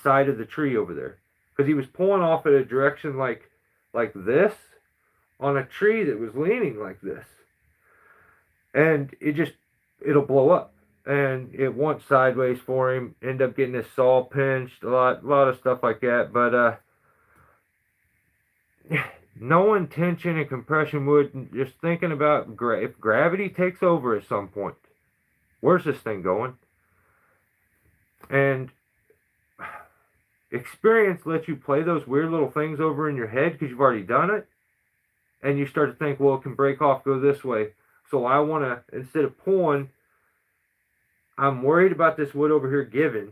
side of the tree over there, because he was pulling off at a direction like this on a tree that was leaning like this, and it'll blow up, and it went sideways for him. End up getting his saw pinched, a lot of stuff like that. But knowing tension and compression wood, just thinking about if gravity takes over at some point, where's this thing going? And experience lets you play those weird little things over in your head because you've already done it. And you start to think, well, it can break off, go this way. So I want to, instead of pulling, I'm worried about this wood over here giving.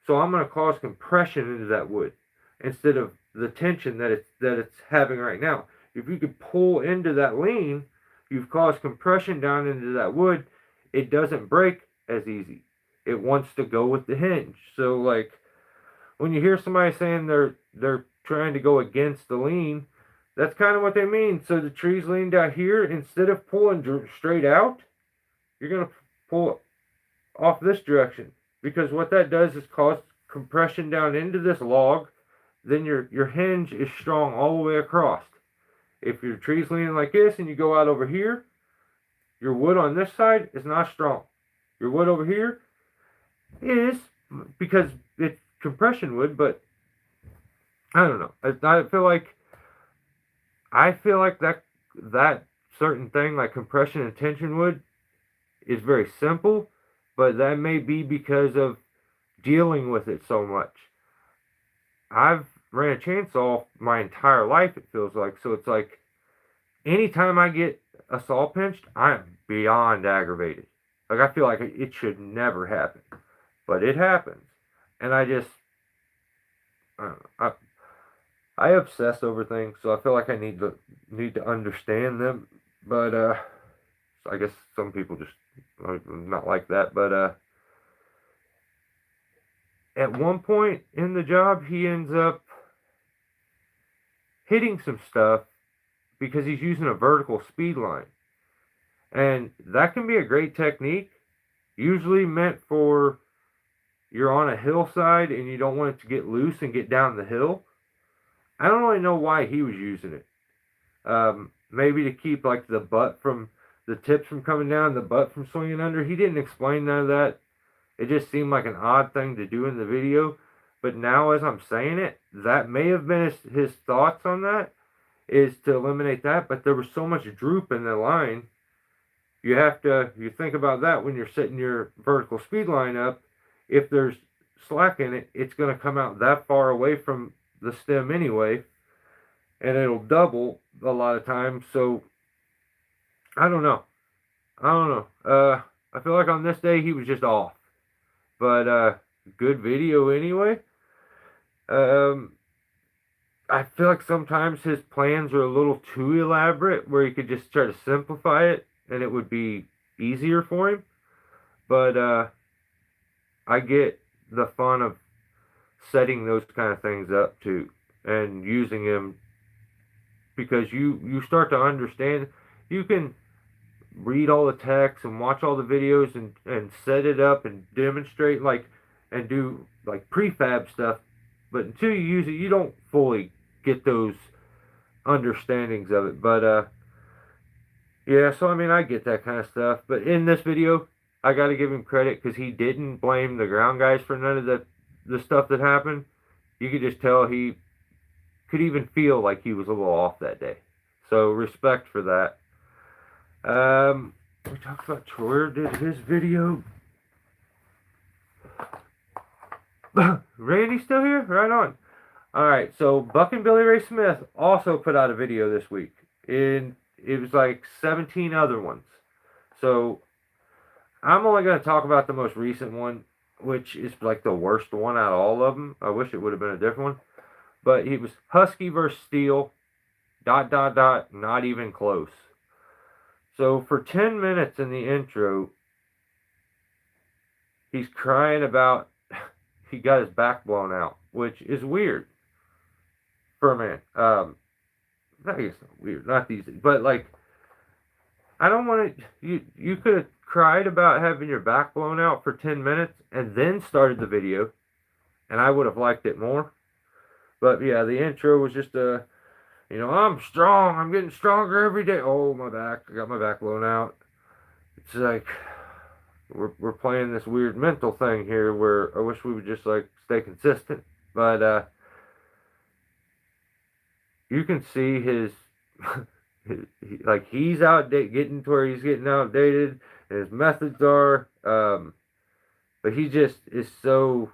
So I'm going to cause compression into that wood instead of the tension that it's having right now. If you could pull into that lean, you've caused compression down into that wood. It doesn't break as easy. It wants to go with the hinge. So like when you hear somebody saying they're trying to go against the lean, that's kind of what they mean. So the tree's leaned out here. Instead of pulling straight out, you're going to pull off this direction, because what that does is cause compression down into this log. Then your hinge is strong all the way across. If your tree's leaning like this and you go out over here, your wood on this side is not strong. Your wood over here is, because it's compression wood, but I don't know. I feel like that certain thing, like compression and tension wood, is very simple, but that may be because of dealing with it so much. I've ran a chainsaw my entire life, it feels like, so it's like anytime I get a saw pinched, I'm beyond aggravated. Like I feel like it should never happen, but it happens, and I don't know. I obsess over things, so I feel like I need to understand them. But I guess some people just are not like that. But at one point in the job, he ends up hitting some stuff because he's using a vertical speed line, and that can be a great technique. Usually meant for you're on a hillside and you don't want it to get loose and get down the hill. I don't really know why he was using it. Maybe to keep like the tips from coming down, the butt from swinging under. He didn't explain none of that. It just seemed like an odd thing to do in the video. But now as I'm saying it, that may have been his thoughts on that, is to eliminate that. But there was so much droop in the line. You think about that when you're setting your vertical speed line up. If there's slack in it, it's going to come out that far away from the stem anyway, and it'll double a lot of times. So I don't know. I feel like on this day he was just off, but good video anyway. I feel like sometimes his plans are a little too elaborate, where he could just try to simplify it and it would be easier for him. But I get the fun of setting those kind of things up too, and using them, because you start to understand. You can read all the text and watch all the videos and set it up and demonstrate, and do like prefab stuff, but until you use it, you don't fully get those understandings of it. But yeah, so I mean, I get that kind of stuff. But in this video, I got to give him credit, because he didn't blame the ground guys for none of the stuff that happened. You could just tell he could even feel like he was a little off that day. So respect for that. We talked about Troyer did his video. Randy's still here? Right on. Alright, so Buck and Billy Ray Smith also put out a video this week. And it was like 17 other ones. So I'm only going to talk about the most recent one, which is like the worst one out of all of them. I wish it would have been a different one. But it was Husky versus Steel, ... not even close. So for 10 minutes in the intro, he's crying about he got his back blown out, which is weird for a man. I guess not weird, not these, but like, I don't want to. You could have cried about having your back blown out for 10 minutes and then started the video, and I would have liked it more. But yeah, the intro was just I'm strong. I'm getting stronger every day. Oh, my back. I got my back blown out. It's like we're playing this weird mental thing here, where I wish we would just like stay consistent. But you can see he's getting to where he's getting outdated, and his methods are. But he just is so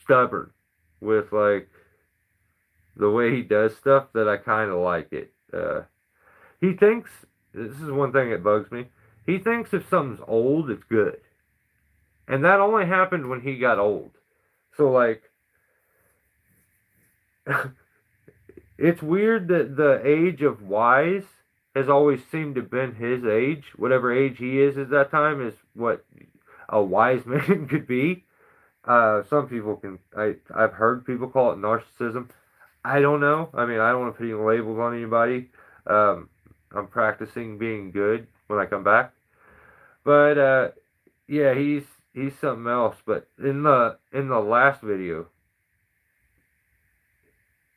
stubborn with like the way he does stuff that I kind of like it. He thinks, this is one thing that bugs me, he thinks if something's old, it's good. And that only happened when he got old. So, like, it's weird that the age of wise has always seemed to have been his age. Whatever age he is at that time is what a wise man could be. Some people I've heard people call it narcissism. I don't know. I mean, I don't want to put any labels on anybody. I'm practicing being good when I come back. But yeah, he's something else. But in the last video,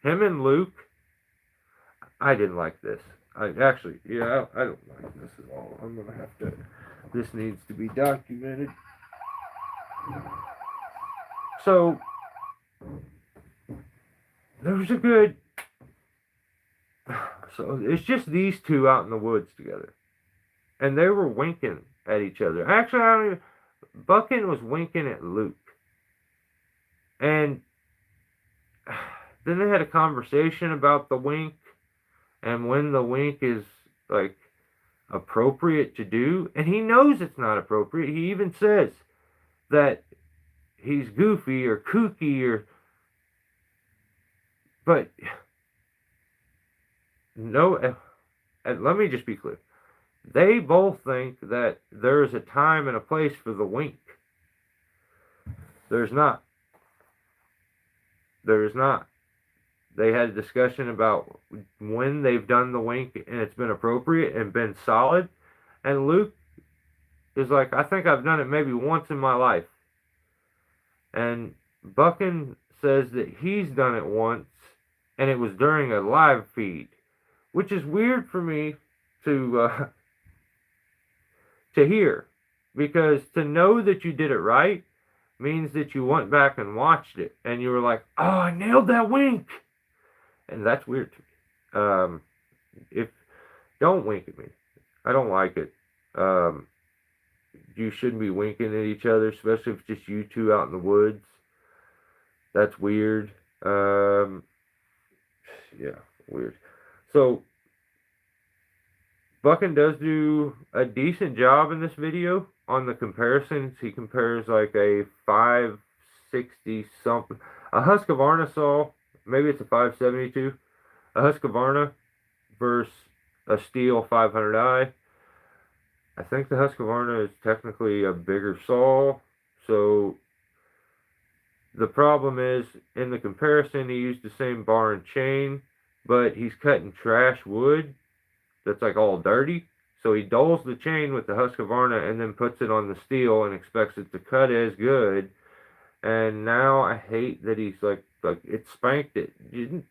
him and Luke, I didn't like this. I don't like this at all. I'm gonna have to. This needs to be documented. So there was a good. So it's just these two out in the woods together, and they were winking at each other. Actually, I don't even. Buckin was winking at Luke, and then they had a conversation about the wink, and when the wink is like appropriate to do, and he knows it's not appropriate. He even says that he's goofy or kooky but no, and let me just be clear. They both think that there is a time and a place for the wink. There's not. There is not. They had a discussion about when they've done the wink and it's been appropriate and been solid. And Luke is like, I think I've done it maybe once in my life. And Buckin says that he's done it once, and it was during a live feed, which is weird for me to hear, because to know that you did it right means that you went back and watched it and you were like, oh, I nailed that wink. And that's weird to me. If don't wink at me. I don't like it. You shouldn't be winking at each other, especially if it's just you two out in the woods. That's weird. Yeah, weird. So, Buckin does do a decent job in this video on the comparisons. He compares like a 560 something, a Husqvarna saw, maybe it's a 572, a Husqvarna versus a Steel 500i. I think the Husqvarna is technically a bigger saw, so the problem is, in the comparison, he used the same bar and chain, but he's cutting trash wood that's like all dirty. So he dulls the chain with the Husqvarna and then puts it on the Steel and expects it to cut as good. And now I hate that he's like it spanked it. You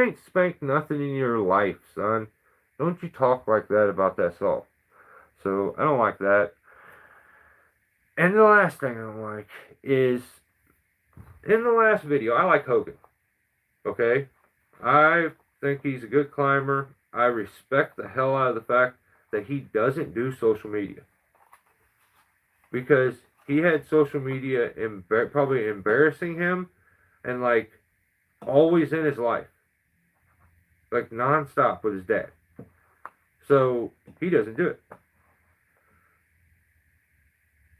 ain't spanked nothing in your life, son. Don't you talk like that about that saw. So I don't like that. And the last thing I don't like is, in the last video, I like Hogan. Okay? I think he's a good climber. I respect the hell out of the fact that he doesn't do social media. Because he had social media probably embarrassing him and like always in his life. Like nonstop with his dad. So he doesn't do it.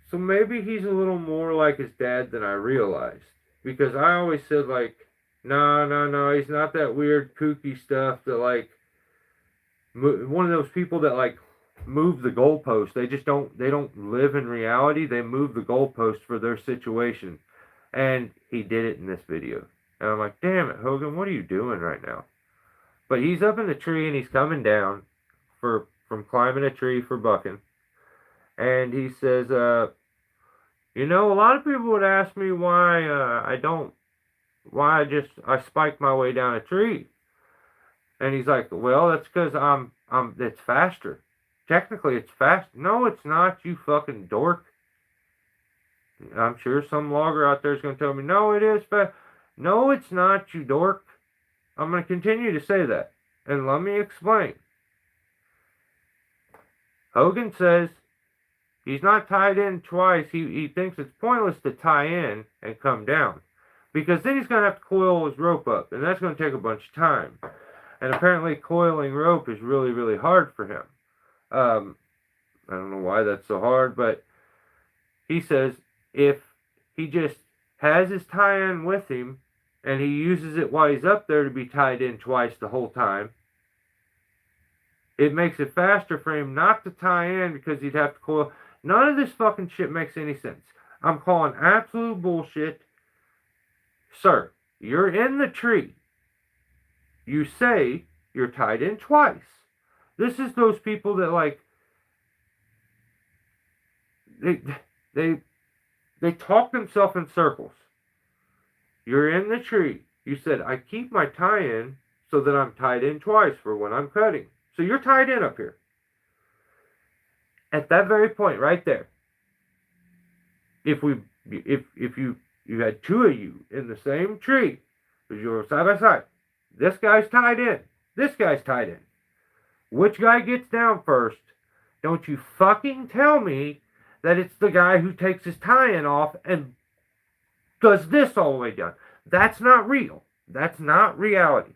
So maybe he's a little more like his dad than I realized. Because I always said like, no, he's not that weird kooky stuff that like, one of those people that like move the goalpost. They don't live in reality. They move the goalpost for their situation. And he did it in this video. And I'm like, damn it, Hogan, what are you doing right now? But he's up in the tree and he's coming down from climbing a tree for bucking. And he says, you know, a lot of people would ask me why I spike my way down a tree. And he's like, well, that's because it's faster. Technically, it's fast. No, it's not, you fucking dork. I'm sure some logger out there is going to tell me, no, it is fast. No, it's not, you dork. I'm going to continue to say that. And let me explain. Hogan says he's not tied in twice. He thinks it's pointless to tie in and come down. Because then he's going to have to coil his rope up. And that's going to take a bunch of time. And apparently coiling rope is really, really hard for him. I don't know why that's so hard, but he says if he just has his tie-in with him and he uses it while he's up there to be tied in twice the whole time, it makes it faster for him not to tie in because he'd have to coil. None of this fucking shit makes any sense. I'm calling absolute bullshit. Sir, you're in the tree. You say you're tied in twice. This is those people that like they talk themselves in circles. You're in the tree. You said, I keep my tie in so that I'm tied in twice for when I'm cutting. So you're tied in up here. At that very point right there, if you had two of you in the same tree, because you're side by side, this guy's tied in, this guy's tied in. Which guy gets down first? Don't you fucking tell me that it's the guy who takes his tie-in off and does this all the way down. That's not real. That's not reality.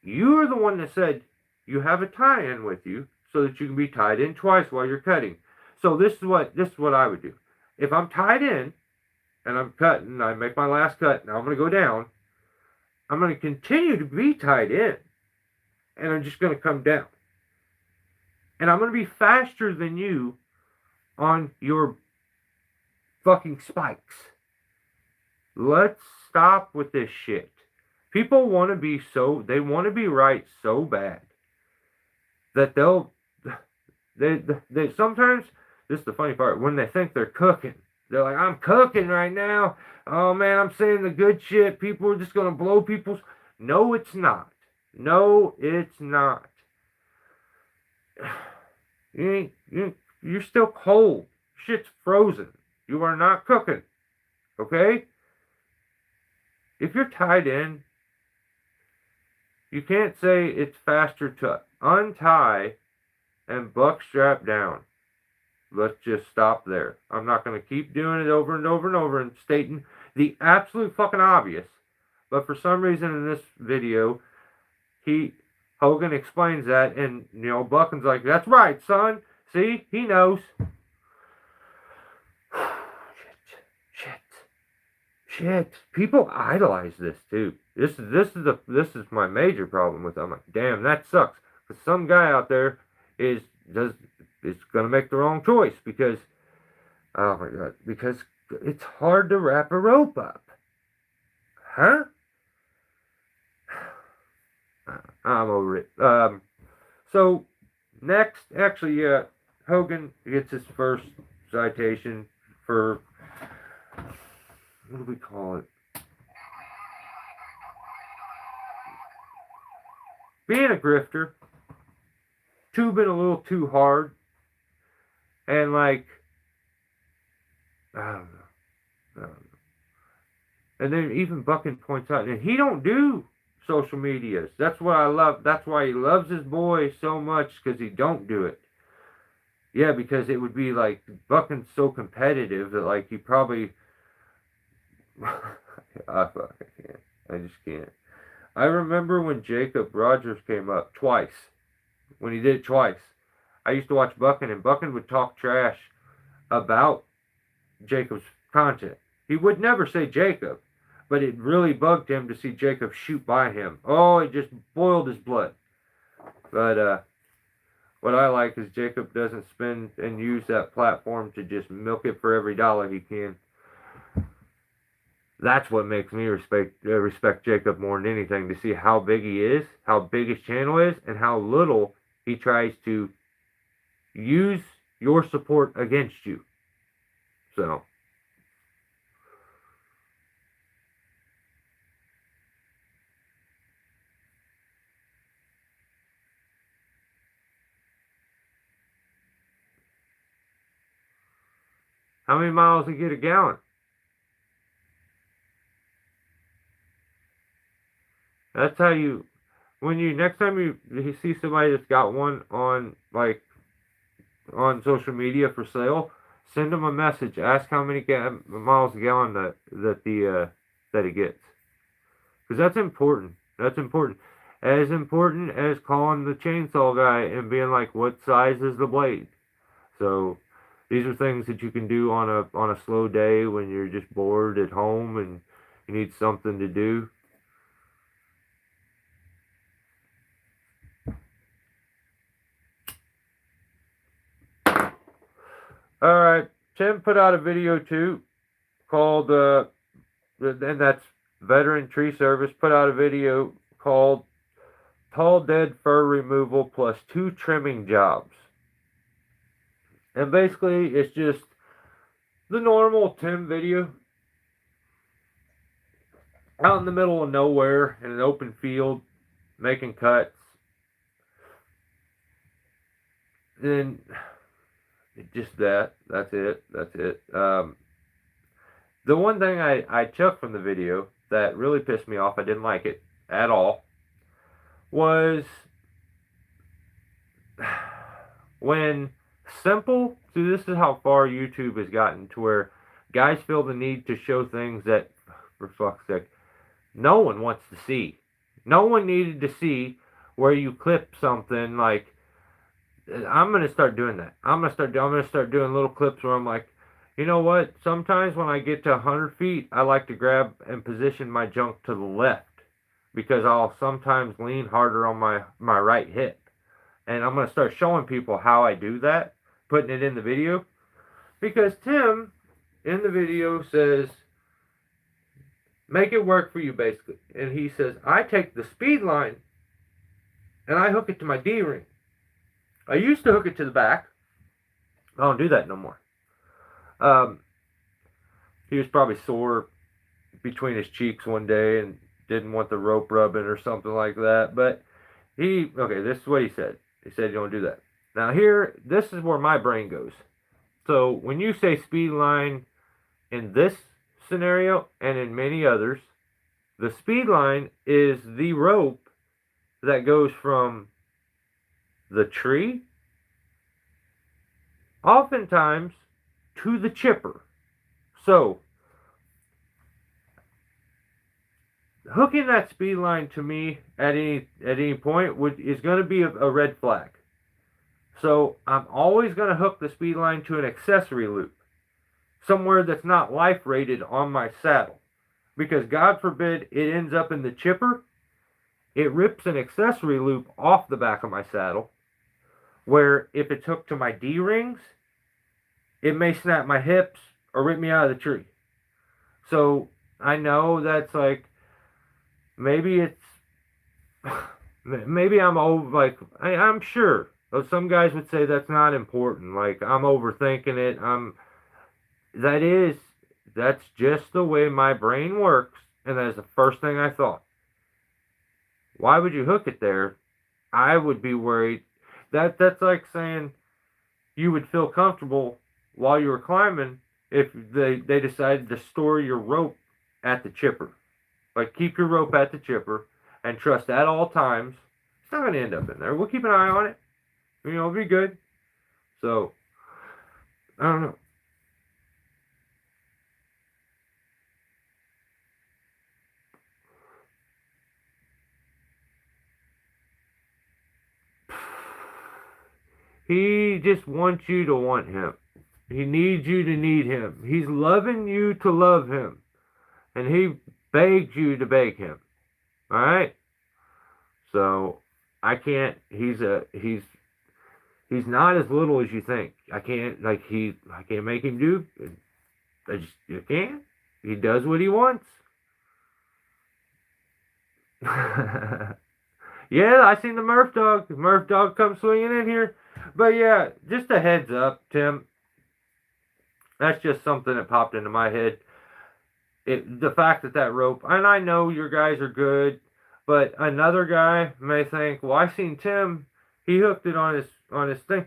You're the one that said you have a tie-in with you so that you can be tied in twice while you're cutting. So this is what I would do. If I'm tied in and I'm cutting, I make my last cut, now I'm going to go down, I'm going to continue to be tied in. And I'm just going to come down. And I'm going to be faster than you on your fucking spikes. Let's stop with this shit. People want to be they want to be right so bad that they sometimes, this is the funny part, when they think they're cooking, they're like, I'm cooking right now. Oh man, I'm saying the good shit. People are just going to blow people's. No, it's not. No, it's not. You're still cold. Shit's frozen. You are not cooking. Okay? If you're tied in, you can't say it's faster to untie and buck strap down. Let's just stop there. I'm not going to keep doing it over and over and over and stating the absolute fucking obvious. But for some reason in this video, Hogan explains that, and Buckin's like, "That's right, son. See, he knows." Shit. People idolize this too. This is my major problem with it. I'm like, damn, that sucks. Because some guy out there is gonna make the wrong choice because, oh my god, because it's hard to wrap a rope up. Huh? I'm over it. So next, actually, Hogan gets his first citation for, what do we call it? Being a grifter, tubing a little too hard, and like, I don't know. And then even Buckin points out, and he don't do social medias. That's what I love. That's why he loves his boy so much, because he don't do it. Yeah, because it would be like, Buckin's so competitive that like he probably, I can't. I just can't. I remember when Jacob Rogers came up twice. When he did it twice. I used to watch Buckin, and Buckin would talk trash about Jacob's content. He would never say Jacob, but it really bugged him to see Jacob shoot by him. Oh, it just boiled his blood. But what I like is Jacob doesn't spend and use that platform to just milk it for every dollar he can. That's what makes me respect Jacob more than anything, to see how big he is, how big his channel is, and how little he tries to use your support against you. So, how many miles you get a gallon? That's how you, next time you see somebody that's got one on, like, on social media for sale, send them a message. Ask how many miles a gallon that he gets. Because that's important. That's important. As important as calling the chainsaw guy and being like, what size is the blade? So these are things that you can do on a slow day when you're just bored at home and you need something to do. Alright, Tim put out a video too called, and that's Veteran Tree Service, put out a video called Tall Dead Fir Removal plus 2 Trimming Jobs. And basically, it's just the normal Tim video. Out in the middle of nowhere, in an open field, making cuts. Then, just that's it. The one thing I took from the video that really pissed me off, I didn't like it at all, was when simple, see, this is how far YouTube has gotten, to where guys feel the need to show things that, for fuck's sake, no one wants to see. No one needed to see where you clip something like, I'm going to start doing that. I'm going to start doing little clips where I'm like, you know what? Sometimes when I get to 100 feet, I like to grab and position my junk to the left, because I'll sometimes lean harder on my right hip. And I'm going to start showing people how I do that, putting it in the video. Because Tim, in the video, says, make it work for you, basically. And he says, I take the speed line and I hook it to my D-ring. I used to hook it to the back. I don't do that no more. He was probably sore between his cheeks one day and didn't want the rope rubbing or something like that. But okay, this is what he said. He said, you don't do that. Now here, this is where my brain goes. So when you say speed line in this scenario and in many others, the speed line is the rope that goes from the tree, oftentimes, to the chipper. So, hooking that speed line to me at any point is going to be a red flag. So I'm always going to hook the speed line to an accessory loop, somewhere that's not life rated on my saddle, because God forbid it ends up in the chipper. It rips an accessory loop off the back of my saddle, where if it's hooked to my D-rings, it may snap my hips or rip me out of the tree. So I know that's like, maybe I'm over, like, I'm sure some guys would say that's not important, like I'm overthinking it. That's just the way my brain works, and that's the first thing I thought. Why would you hook it there? I would be worried. That's like saying you would feel comfortable while you were climbing if they decided to store your rope at the chipper. Like, keep your rope at the chipper and trust at all times. It's not going to end up in there. We'll keep an eye on it. It'll be good. So, I don't know. He just wants you to want him. He needs you to need him. He's loving you to love him. And he begged you to beg him. Alright? So, I can't, he's not as little as you think. I can't make him do, you can't. He does what he wants. Yeah, I seen the Murph dog. The Murph dog come swinging in here. But yeah, just a heads up, Tim. That's just something that popped into my head. The fact that rope, and I know your guys are good, but another guy may think, well, I seen Tim, he hooked it on his thing.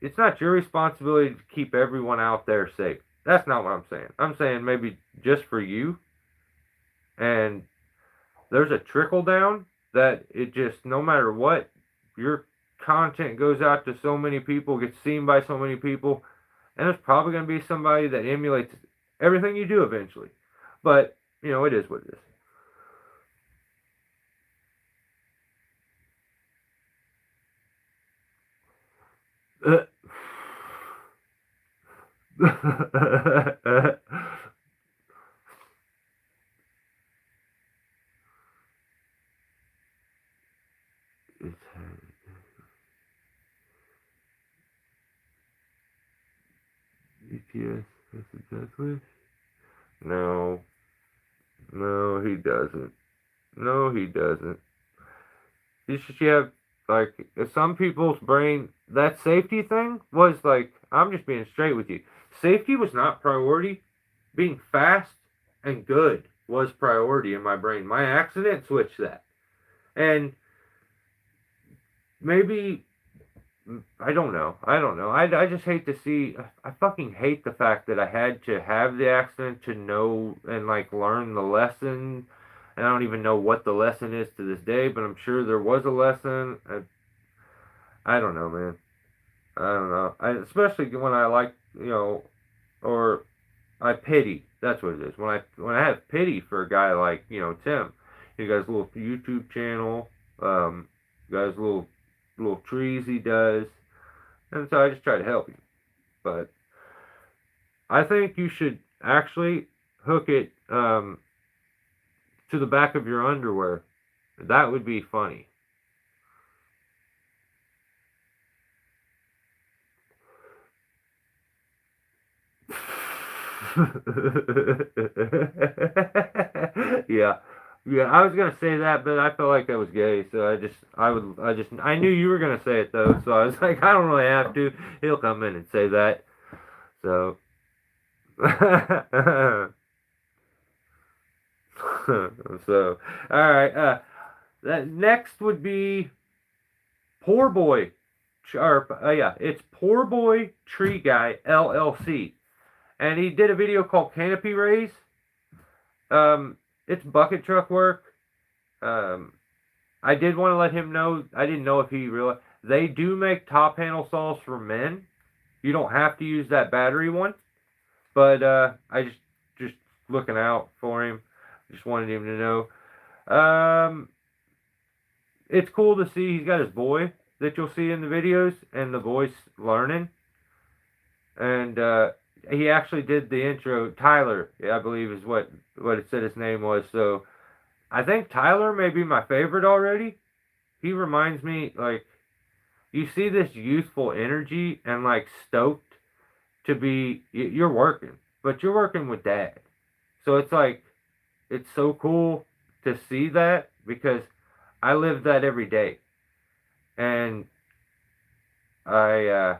It's not your responsibility to keep everyone out there safe. That's not what I'm saying. I'm saying maybe just for you. And there's a trickle down that it just, no matter what, your content goes out to so many people, gets seen by so many people, and there's probably going to be somebody that emulates everything you do eventually. But, it is what it is. ETS, that's exactly. No, he doesn't. No, he doesn't. You should have, like, some people's brain, that safety thing was like, I'm just being straight with you. Safety was not priority. Being fast and good was priority in my brain. My accident switched that. And maybe, I don't know. I just hate to see, I fucking hate the fact that I had to have the accident to know and, like, learn the lesson. And I don't even know what the lesson is to this day, but I'm sure there was a lesson. I don't know, man. I don't know. Especially when I like, or I pity. That's what it is. When I have pity for a guy like, Tim. He got his little YouTube channel. Got his little trees he does. And so I just try to help him. But I think you should actually hook it to the back of your underwear. That would be funny. Yeah. I was gonna say that, but I felt like that was gay, so I knew you were gonna say it though, so I was like, I don't really have to. He'll come in and say that. So. So, all right. That next would be Poor Boy. It's Poor Boy Tree Guy LLC. And he did a video called Canopy Raise. It's bucket truck work. I did want to let him know, I didn't know if he realized, they do make top handle saws for men. You don't have to use that battery one. But I just looking out for him. Just wanted him to know. It's cool to see he's got his boy that you'll see in the videos, and the boy's learning. And he actually did the intro. Tyler, I believe, is what it said his name was. So I think Tyler may be my favorite already. He reminds me, like, you see this youthful energy and, like, stoked to be, you're working, but you're working with Dad. So it's like, it's so cool to see that, because I live that every day. And yeah,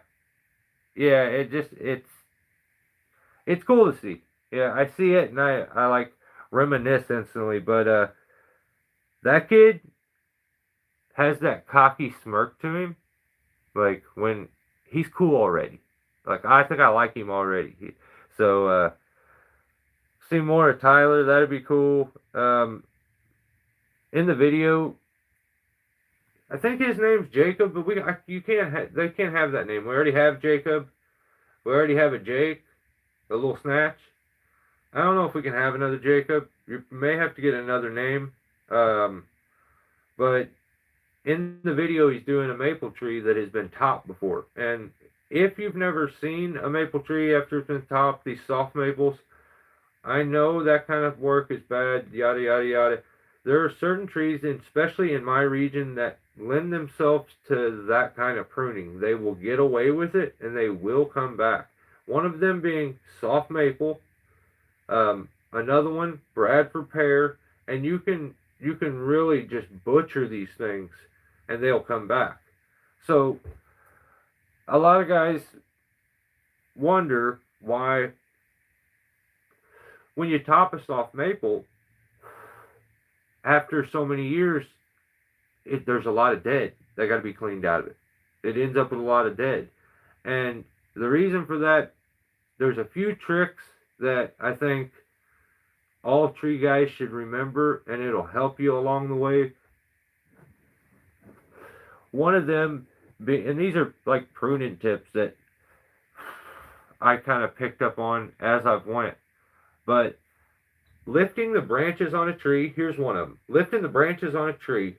it's cool to see. Yeah, I see it and I like reminisce instantly, but that kid has that cocky smirk to him, like when he's cool already. Like, I think I like him already. So see more of Tyler, that'd be cool. In the video, I think his name's Jacob, but they can't have that name. We already have Jacob. We already have a Jake, a little snatch. I don't know if we can have another Jacob. You may have to get another name. But in the video, he's doing a maple tree that has been topped before. And if you've never seen a maple tree after it's been topped, these soft maples, I know that kind of work is bad, yada, yada, yada. There are certain trees, and especially in my region, that lend themselves to that kind of pruning. They will get away with it, and they will come back. One of them being soft maple, another one, Bradford pear, and you can really just butcher these things, and they'll come back. So a lot of guys wonder why, when you top a soft maple, after so many years, there's a lot of dead that got to be cleaned out of it. It ends up with a lot of dead. And the reason for that, there's a few tricks that I think all tree guys should remember, and it'll help you along the way. One of them, and these are like pruning tips that I kind of picked up on as I've went, but lifting the branches on a tree, here's one of them. Lifting the branches on a tree,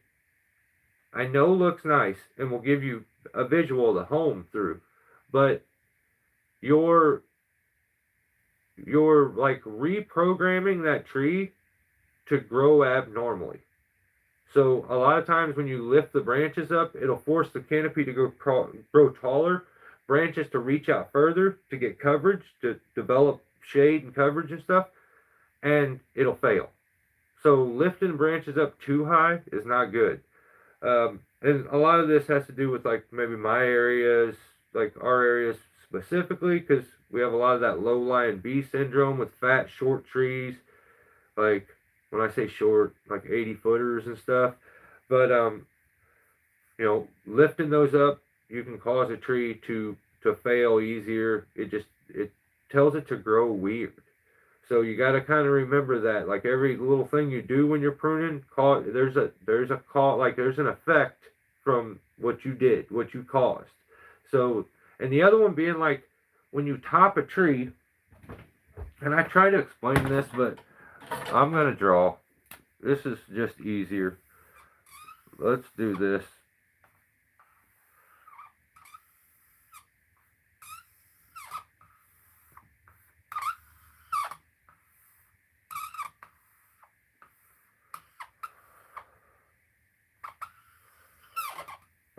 I know looks nice and will give you a visual to home through, but you're like reprogramming that tree to grow abnormally. So a lot of times when you lift the branches up, it'll force the canopy to grow taller, branches to reach out further to get coverage, to develop shade and coverage and stuff, and it'll fail. So lifting branches up too high is not good. And a lot of this has to do with, like, maybe my areas, like our areas specifically, because we have a lot of that low-lying B syndrome with fat, short trees. Like, when I say short, like 80-footers and stuff. But, you know, lifting those up, you can cause a tree to fail easier. It tells it to grow weird. So you got to kind of remember that. Like, every little thing you do when you're pruning, there's an effect from what you did, what you caused. So, and the other one being, like, when you top a tree, and I try to explain this, but I'm going to draw. This is just easier. Let's do this.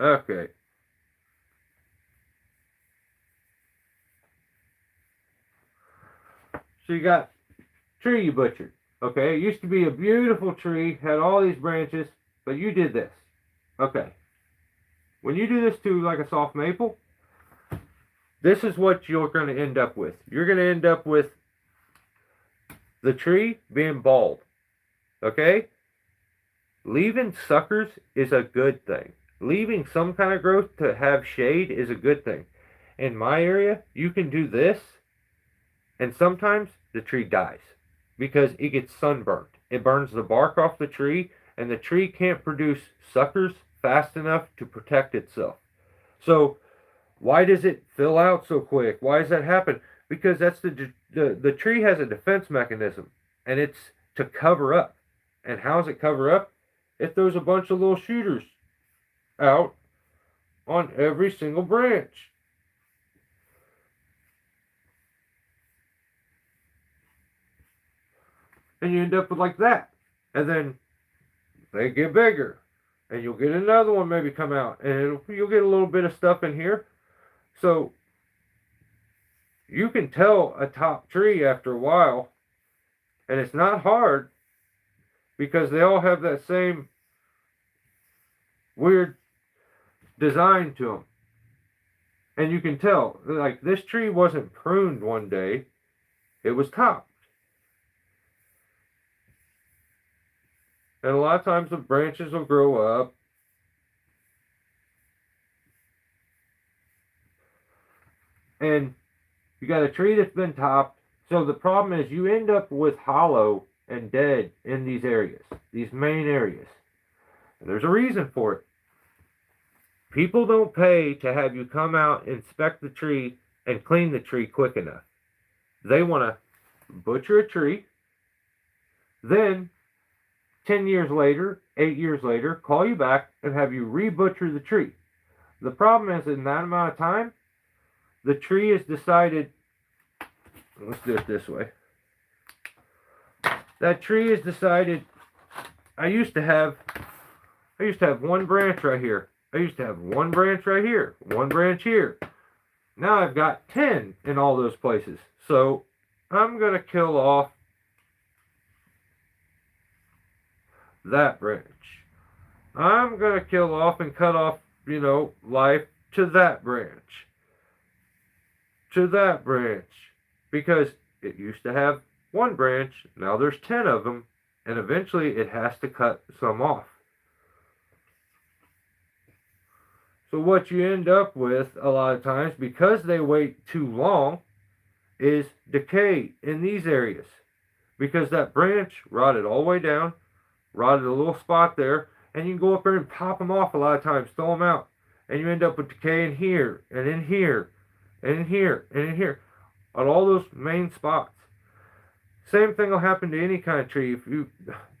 Okay. So you got tree you butchered. Okay, it used to be a beautiful tree, had all these branches, but you did this. Okay. When you do this to, like, a soft maple, this is what you're going to end up with. You're going to end up with the tree being bald. Okay? Leaving suckers is a good thing. Leaving some kind of growth to have shade is a good thing. In my area, you can do this, And sometimes the tree dies because it gets sunburned. It burns the bark off the tree, and the tree can't produce suckers fast enough to protect itself. So why does it fill out so quick? Why does that happen? Because that's the tree has a defense mechanism, and it's to cover up. And how does it cover up? It throws a bunch of little shooters out on every single branch. And you end up with like that. And then they get bigger. And you'll get another one maybe come out. And you'll get a little bit of stuff in here. So you can tell a top tree after a while. And it's not hard because they all have that same weird design to them. And you can tell, like, this tree wasn't pruned one day. It was topped. And a lot of times the branches will grow up. And you got a tree that's been topped. So the problem is you end up with hollow and dead in these areas, these main areas. And there's a reason for it. People don't pay to have you come out, inspect the tree, and clean the tree quick enough. They want to butcher a tree, then 10 years later, 8 years later, call you back and have you re-butcher the tree. The problem is in that amount of time, the tree has decided, let's do it this way. That tree has decided, I used to have one branch right here. I used to have one branch right here, one branch here. Now I've got 10 in all those places. So I'm going to kill off that branch. I'm going to kill off and cut off, life to that branch. To that branch. Because it used to have one branch, now there's 10 of them, and eventually it has to cut some off. So what you end up with a lot of times, because they wait too long, is decay in these areas. Because that branch rotted all the way down, rotted a little spot there, and you can go up there and pop them off a lot of times, throw them out. And you end up with decay in here, and in here, and in here, and in here, on all those main spots. Same thing will happen to any kind of tree.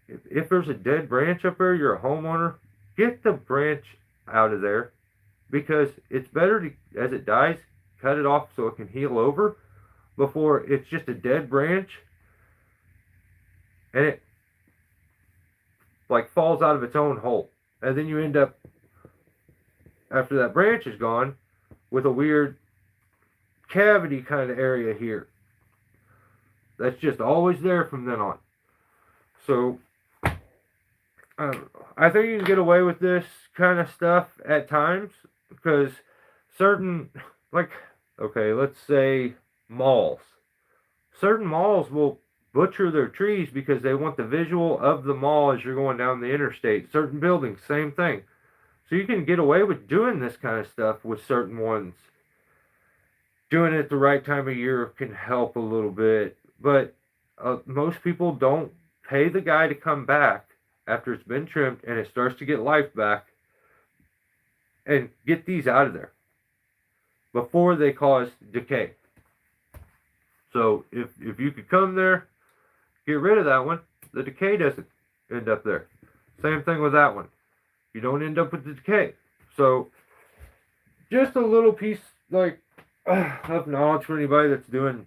If there's a dead branch up there, you're a homeowner, get the branch out of there. Because it's better to, as it dies, cut it off so it can heal over before it's just a dead branch and it like falls out of its own hole. And then you end up, after that branch is gone, with a weird cavity kind of area here. That's just always there from then on. So I think you can get away with this kind of stuff at times. Because certain, let's say malls. Certain malls will butcher their trees because they want the visual of the mall as you're going down the interstate. Certain buildings, same thing. So you can get away with doing this kind of stuff with certain ones. Doing it at the right time of year can help a little bit. But most people don't pay the guy to come back after it's been trimmed and it starts to get life back. And get these out of there before they cause decay. So if you could come there, get rid of that one, the decay doesn't end up there. Same thing with that one. You don't end up with the decay. So just a little piece of knowledge for anybody that's doing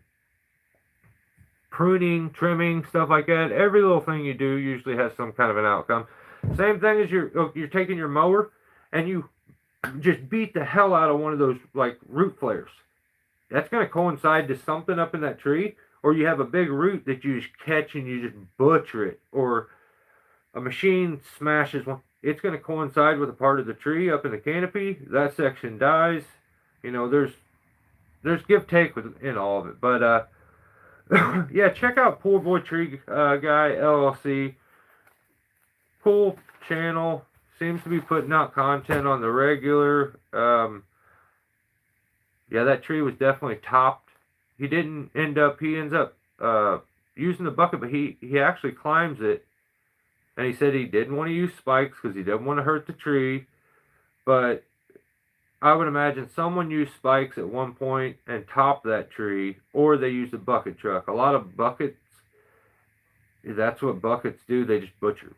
pruning, trimming, stuff like that. Every little thing you do usually has some kind of an outcome. Same thing as you're taking your mower and you just beat the hell out of one of those root flares. That's going to coincide to something up in that tree, or you have a big root that you just catch and you just butcher it, or a machine smashes one. It's going to coincide with a part of the tree up in the canopy. That section dies. There's give take in all of it. But yeah, check out Poor Boy Tree Guy LLC. Cool channel. Seems to be putting out content on the regular. Yeah, that tree was definitely topped. he ends up using the bucket, but he actually climbs it. And he said he didn't want to use spikes because he didn't want to hurt the tree. But I would imagine someone used spikes at one point and topped that tree, or they used a bucket truck. A lot of buckets, that's what buckets do. They just butcher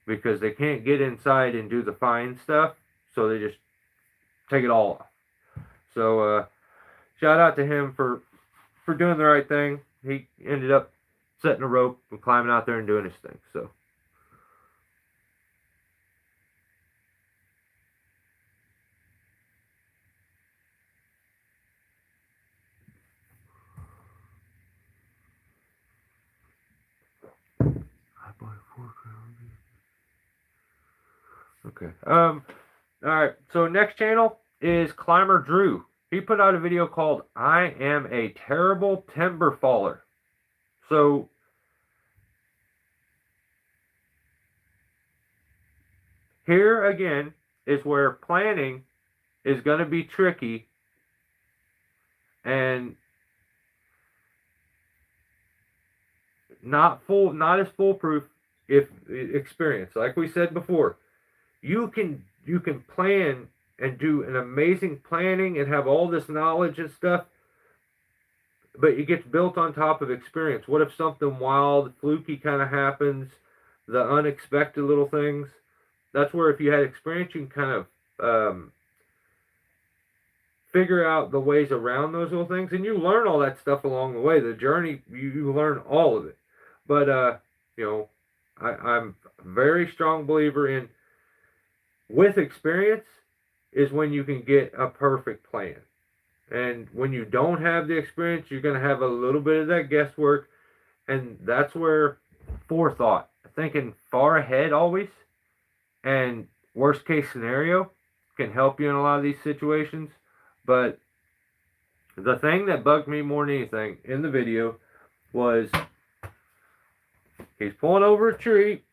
because they can't get inside and do the fine stuff, so they just take it all off. So shout out to him for doing the right thing. He ended up setting a rope and climbing out there and doing his thing. So. Okay. Alright, so next channel is Climber Drew. He put out a video called I Am a Terrible Timber Faller. So here again is where planning is going to be tricky and not as foolproof if experience. Like we said before, you can plan and do an amazing planning and have all this knowledge and stuff, but it gets built on top of experience. What if something wild, fluky kind of happens, the unexpected little things? That's where if you had experience, you can kind of figure out the ways around those little things, and you learn all that stuff along the way. The journey, you learn all of it. But you know, I'm a very strong believer in, with experience is when you can get a perfect plan. And when you don't have the experience, you're going to have a little bit of that guesswork. And that's where forethought, thinking far ahead always, and worst case scenario can help you in a lot of these situations. But the thing that bugged me more than anything in the video was he's pulling over a tree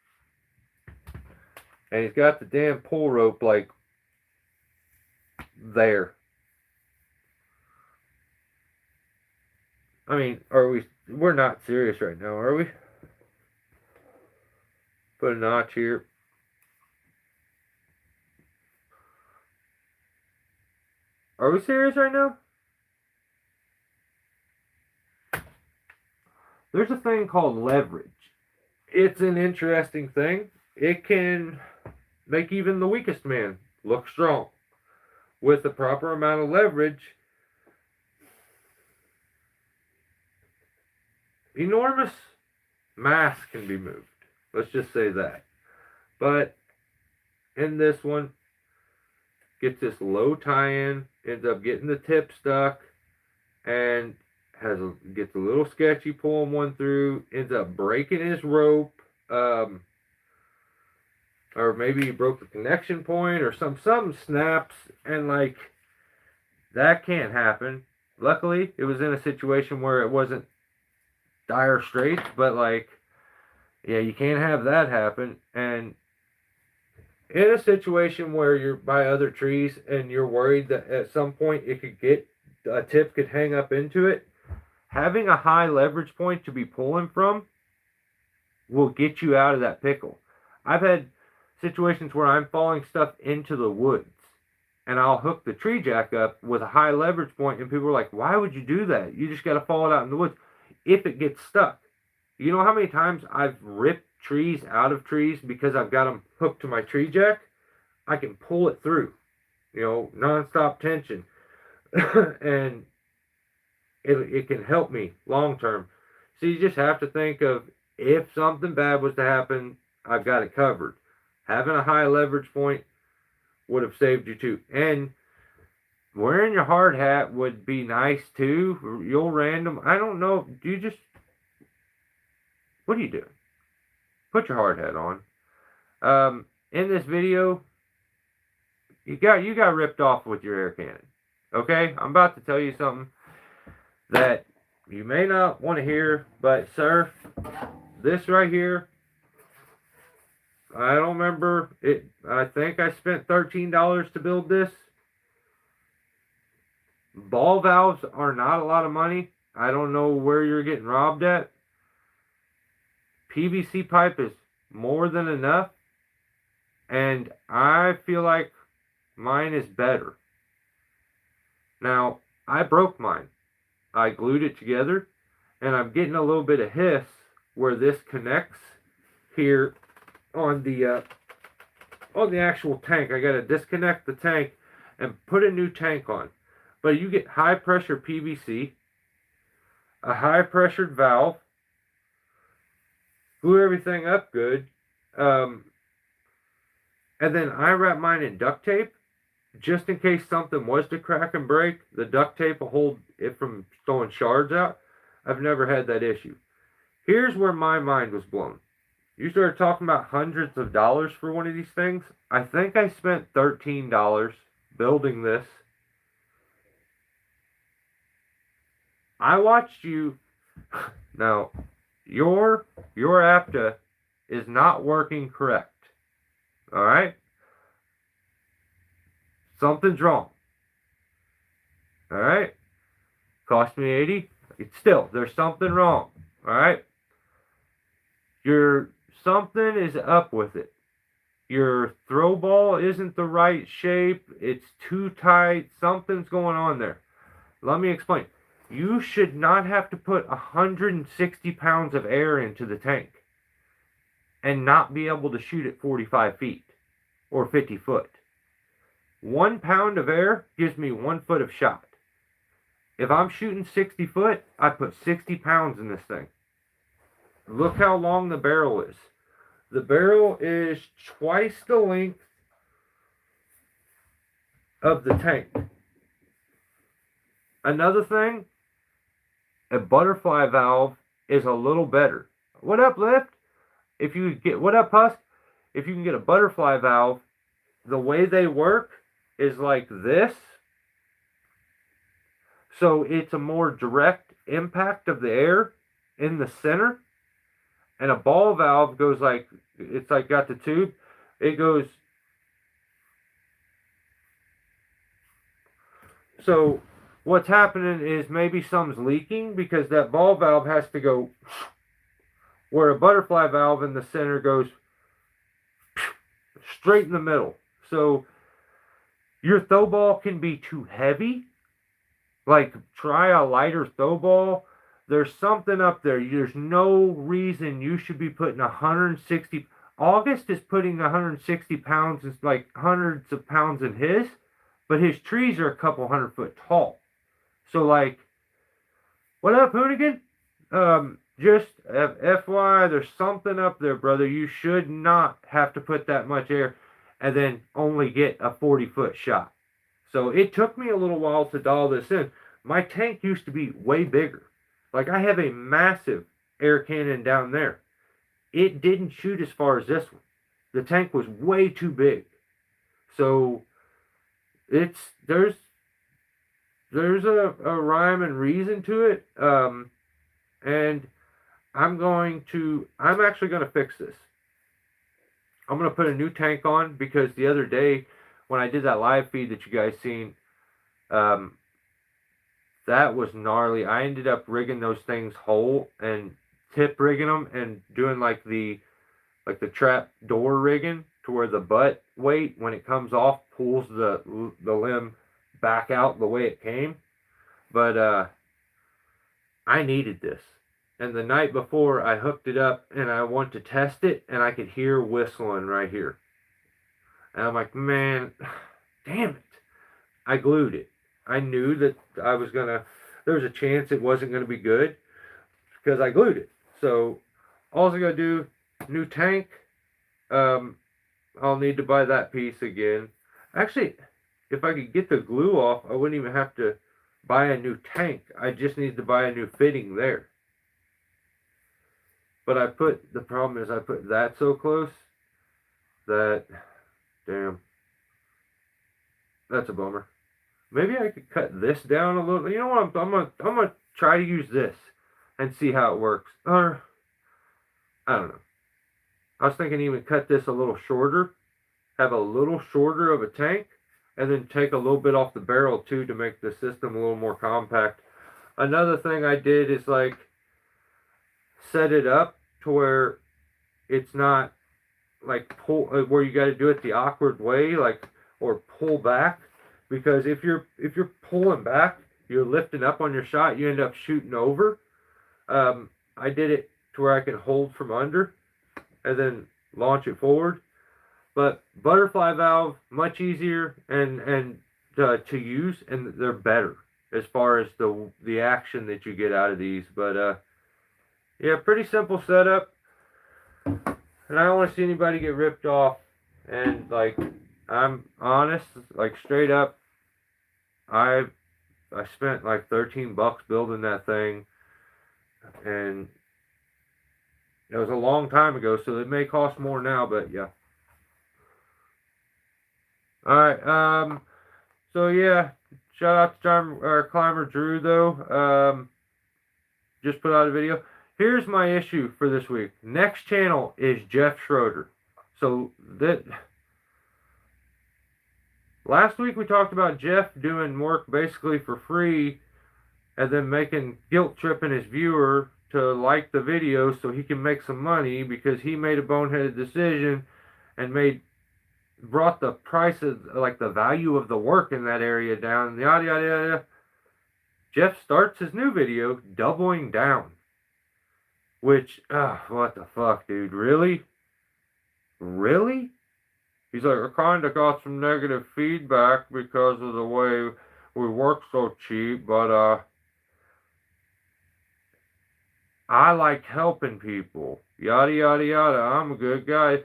and he's got the damn pull rope like there. I mean, we're not serious right now, are we? Put a notch here. Are we serious right now? There's a thing called leverage. It's an interesting thing. It can make even the weakest man look strong. With the proper amount of leverage, enormous mass can be moved. Let's just say that. But in this one, gets this low tie-in, ends up getting the tip stuck, and gets a little sketchy pulling one through, ends up breaking his rope, or maybe he broke the connection point, or something snaps, and like, that can't happen. Luckily, it was in a situation where it wasn't dire straits, but like, yeah, you can't have that happen. And in a situation where you're by other trees and you're worried that at some point a tip could hang up into it, having a high leverage point to be pulling from will get you out of that pickle. I've had situations where I'm falling stuff into the woods and I'll hook the tree jack up with a high leverage point, and people are like, why would you do that? You just got to fall it out in the woods. If it gets stuck. You know how many times I've ripped trees out of trees because I've got them hooked to my tree jack? I can pull it through, non-stop tension. And it can help me long term. So you just have to think of, if something bad was to happen, I've got it covered. Having a high leverage point would have saved you too. And wearing your hard hat would be nice too. I don't know. What are you doing? Put your hard hat on. In this video, you got ripped off with your air cannon. Okay? I'm about to tell you something that you may not want to hear, but sir, this right here, I don't remember it. I think I spent $13 to build this. Ball valves are not a lot of money. I don't know where you're getting robbed at. PVC pipe is more than enough, and I feel like mine is better. Now, I broke mine. I glued it together, and I'm getting a little bit of hiss where this connects here on the actual tank. I got to disconnect the tank and put a new tank on. But you get high pressure PVC, a high pressured valve, glue everything up good, and then I wrap mine in duct tape just in case something was to crack and break. The duct tape will hold it from throwing shards out. I've never had that issue. Here's where my mind was blown. You started talking about hundreds of dollars for one of these things. I think I spent $13 building this. I watched you. Now, your APTA is not working correct. All right? Something's wrong. All right? Cost me 80. It's still, there's something wrong. All right? Something is up with it. Your throw ball isn't the right shape. It's too tight. Something's going on there. Let me explain. You should not have to put 160 pounds of air into the tank and not be able to shoot at 45 feet or 50 foot. 1 pound of air gives me 1 foot of shot. If I'm shooting 60 foot, I put 60 pounds in this thing. Look how long the barrel is. The barrel is twice the length of the tank. Another thing, a butterfly valve is a little better. What up, Lift? What up, Husk? If you can get a butterfly valve, the way they work is like this. So it's a more direct impact of the air in the center. And a ball valve goes like, it's like got the tube. It goes. So what's happening is maybe something's leaking because that ball valve has to go where a butterfly valve in the center goes straight in the middle. So your throw ball can be too heavy. Like, try a lighter throw ball. There's something up there. There's no reason you should be putting 160. August is putting 160 pounds, it's like hundreds of pounds in his, but his trees are a couple 100 foot tall. So, like, what up, Hoonigan? Just FYI, there's something up there, brother. You should not have to put that much air and then only get a 40-foot shot. So it took me a little while to dial this in. My tank used to be way bigger. Like, I have a massive air cannon down there. It didn't shoot as far as this one. The tank was way too big. So there's a rhyme and reason to it. And I'm actually going to fix this. I'm going to put a new tank on because the other day when I did that live feed that you guys seen, that was gnarly. I ended up rigging those things whole and tip rigging them and doing like the trap door rigging to where the butt weight, when it comes off, pulls the limb back out the way it came. But I needed this. And the night before, I hooked it up and I wanted to test it, and I could hear whistling right here. And I'm like, man, damn it. I glued it. I knew that there was a chance it wasn't going to be good because I glued it. So, all I got to do, new tank. I'll need to buy that piece again. Actually, if I could get the glue off, I wouldn't even have to buy a new tank. I just need to buy a new fitting there. But the problem is I put that so close that, damn, that's a bummer. Maybe I could cut this down a little. You know what? I'm gonna try to use this and see how it works. Or I don't know. I was thinking even cut this a little shorter, have a little shorter of a tank, and then take a little bit off the barrel too to make the system a little more compact. Another thing I did is like set it up to where it's not like pull where you got to do it the awkward way, like or pull back, because if you're pulling back, you're lifting up on your shot, you end up shooting over. I did it to where I can hold from under and then launch it forward. But butterfly valve much easier and to use, and they're better as far as the action that you get out of these. But yeah, pretty simple setup. And I don't want to see anybody get ripped off. And like, I'm honest, like straight up, I I spent like $13 building that thing, and it was a long time ago, so it may cost more now. But yeah. All right. So yeah, shout out to Climber Drew though. Just put out a video. Here's my issue for this week. Next channel is Jeff Schroeder. So that last week we talked about Jeff doing work basically for free and then guilt tripping his viewer to like the video so he can make some money because he made a boneheaded decision and brought the price of like the value of the work in that area down, yada yada yada. Jeff starts his new video doubling down. Which, what the fuck, dude? Really? Really? He's like, I kind of got some negative feedback because of the way we work so cheap, but, I like helping people. Yada, yada, yada. I'm a good guy.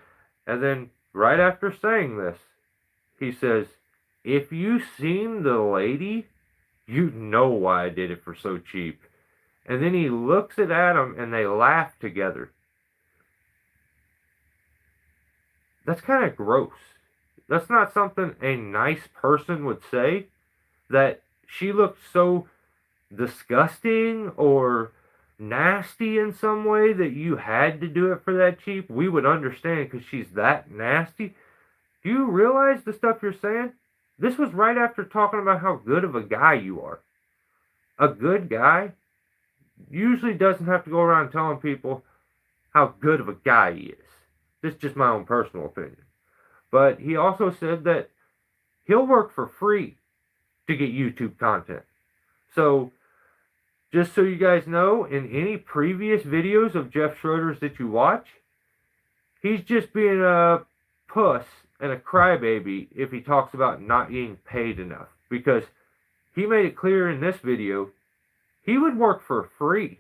And then, right after saying this, he says, if you seen the lady, you know why I did it for so cheap. And then he looks at Adam and they laugh together. That's kind of gross. That's not something a nice person would say. That she looked so disgusting or nasty in some way that you had to do it for that cheap. We would understand because she's that nasty. Do you realize the stuff you're saying? This was right after talking about how good of a guy you are. A good guy usually doesn't have to go around telling people how good of a guy he is. This is just my own personal opinion. But he also said that he'll work for free to get YouTube content. So, just so you guys know, in any previous videos of Jeff Schroeder's that you watch, he's just being a puss and a crybaby if he talks about not getting paid enough. Because he made it clear in this video he would work for free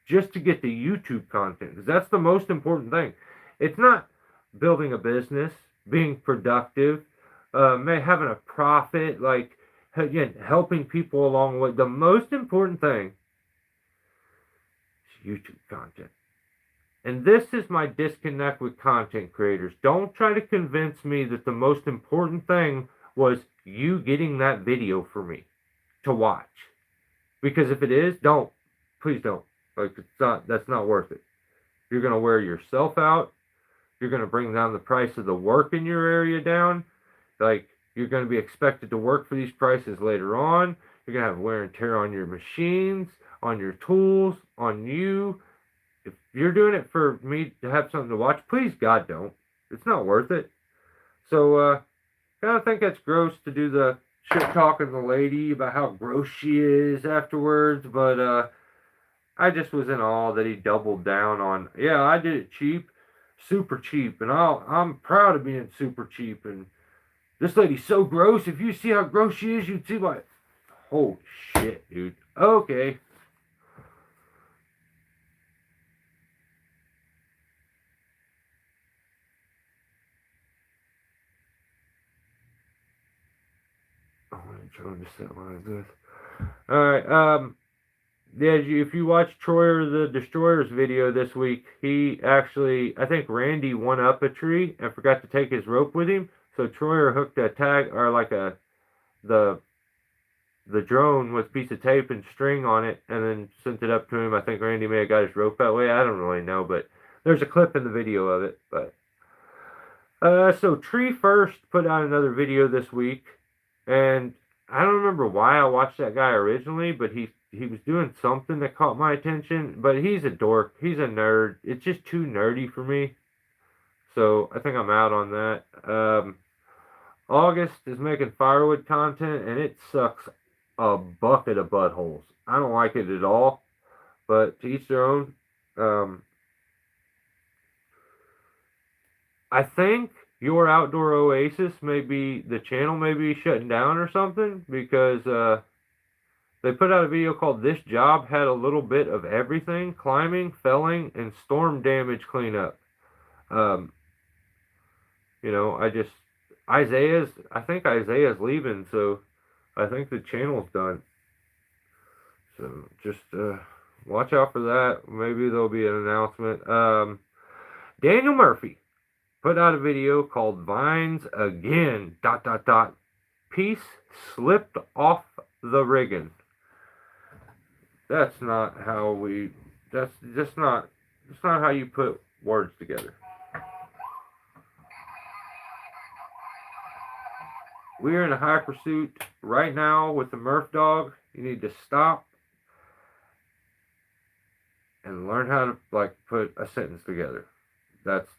just to get the YouTube content. Because that's the most important thing. It's not building a business, being productive, having a profit, like, again, helping people along the way. The most important thing is YouTube content. And this is my disconnect with content creators. Don't try to convince me that the most important thing was you getting that video for me to watch. Because if it is, don't. Please don't. Like, that's not worth it. You're going to wear yourself out. You're going to bring down the price of the work in your area down. Like, you're going to be expected to work for these prices later on. You're going to have wear and tear on your machines, on your tools, on you. If you're doing it for me to have something to watch, please, God, don't. It's not worth it. So, kind of think that's gross to do the shit talking to the lady about how gross she is afterwards, but, I just was in awe that he doubled down on, yeah, I did it cheap, super cheap, and I'm proud of being super cheap, and this lady's so gross. If you see how gross she is, you'd see why. Holy shit, dude. Okay. I'm trying to set like this. Alright, yeah, if you watch Troyer the Destroyer's video this week, he actually, I think Randy went up a tree and forgot to take his rope with him. So Troyer hooked a tag, or like the drone with a piece of tape and string on it, and then sent it up to him. I think Randy may have got his rope that way. I don't really know, but there's a clip in the video of it. But so Tree First put out another video this week, and I don't remember why I watched that guy originally, but he he was doing something that caught my attention, but he's a dork. He's a nerd. It's just too nerdy for me. So I think I'm out on that. August is making firewood content, and it sucks a bucket of buttholes. I don't like it at all, but to each their own. I think your outdoor oasis the channel may be shutting down or something because they put out a video called "This Job Had a Little Bit of Everything: Climbing, Felling, and Storm Damage Cleanup." Um, I think Isaiah's leaving, so I think the channel's done. So just watch out for that. Maybe there'll be an announcement. Daniel Murphy put out a video called "Vines Again, ... Piece slipped off the rigging." That's not how you put words together. We're in a high pursuit right now with the Murph dog. You need to stop and learn how to put a sentence together. That's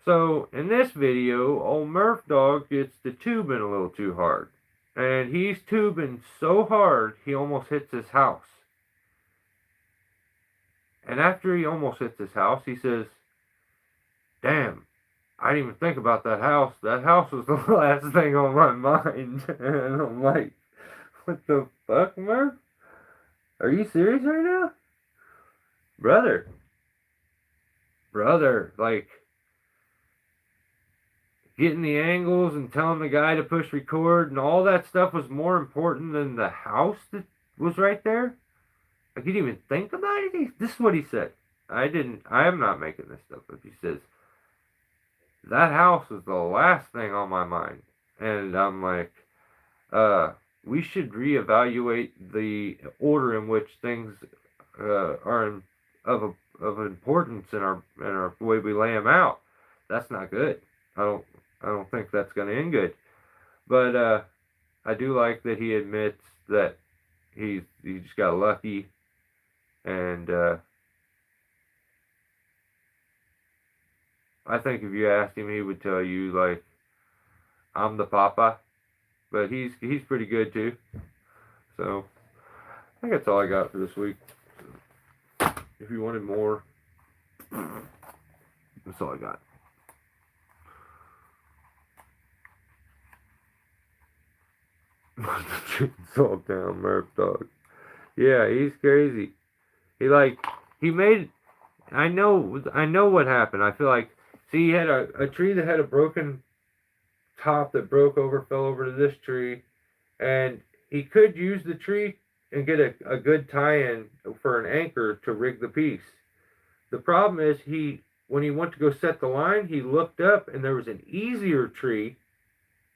so in this video, old Murph dog gets the tubing a little too hard. And he's tubing so hard he almost hits his house. And after he almost hits his house, he says, "Damn, I didn't even think about that house. That house was the last thing on my mind." And I'm like, what the fuck, Murph? Are you serious right now? Brother, getting the angles and telling the guy to push record and all that stuff was more important than the house that was right there? Like, you didn't even think about it? This is what he said. I am not making this stuff up. He says, that house was the last thing on my mind. And I'm like, we should reevaluate the order in which things are of importance in our way we lay them out. That's not good. I don't think that's going to end good. But I do like that he admits that he just got lucky, and I think if you asked him, he would tell you, like, I'm the papa. But he's pretty good too. So I think that's all I got for this week. So, if you wanted more, that's all I got. Salt down Murph dog. Yeah, he's crazy. He made. I know what happened. I feel like, see, he had a tree that had a broken top that broke over, fell over to this tree, and he could use the tree and get a good tie-in for an anchor to rig the piece. The problem is when he went to go set the line, he looked up and there was an easier tree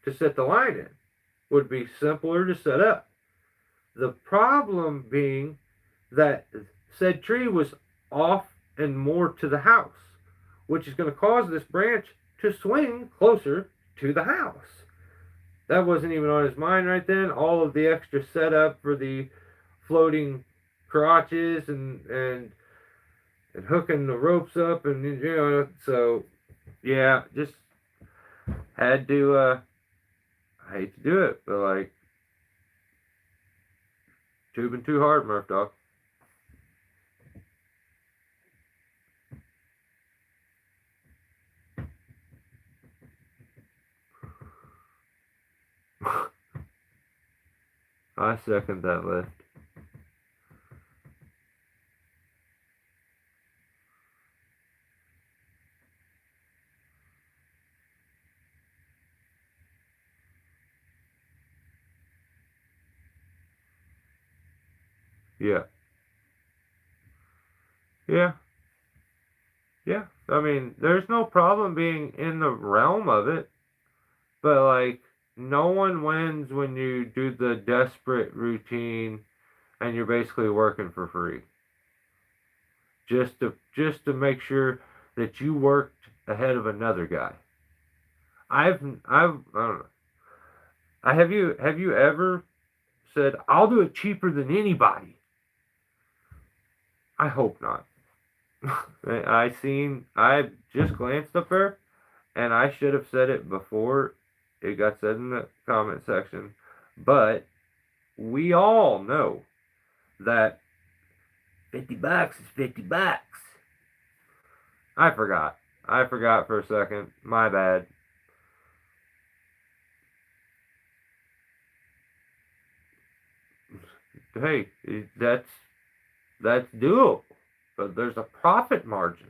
to set the line in. Would be simpler to set up. The problem being that said tree was off and more to the house, which is going to cause this branch to swing closer to the house. That wasn't even on his mind right then. All of the extra setup for the floating crotches and hooking the ropes up, and so yeah, just had to I hate to do it, but like, tubing too hard, Murph dog. I second that list. Yeah. Yeah. Yeah. I mean, there's no problem being in the realm of it, but like, no one wins when you do the desperate routine and you're basically working for free. Just to make sure that you worked ahead of another guy. I don't know. Have you ever said, I'll do it cheaper than anybody. I hope not. I just glanced up there, and I should have said it before it got said in the comment section, but we all know that $50 is $50. I forgot. I forgot for a second. My bad. Hey, that's doable, but there's a profit margin.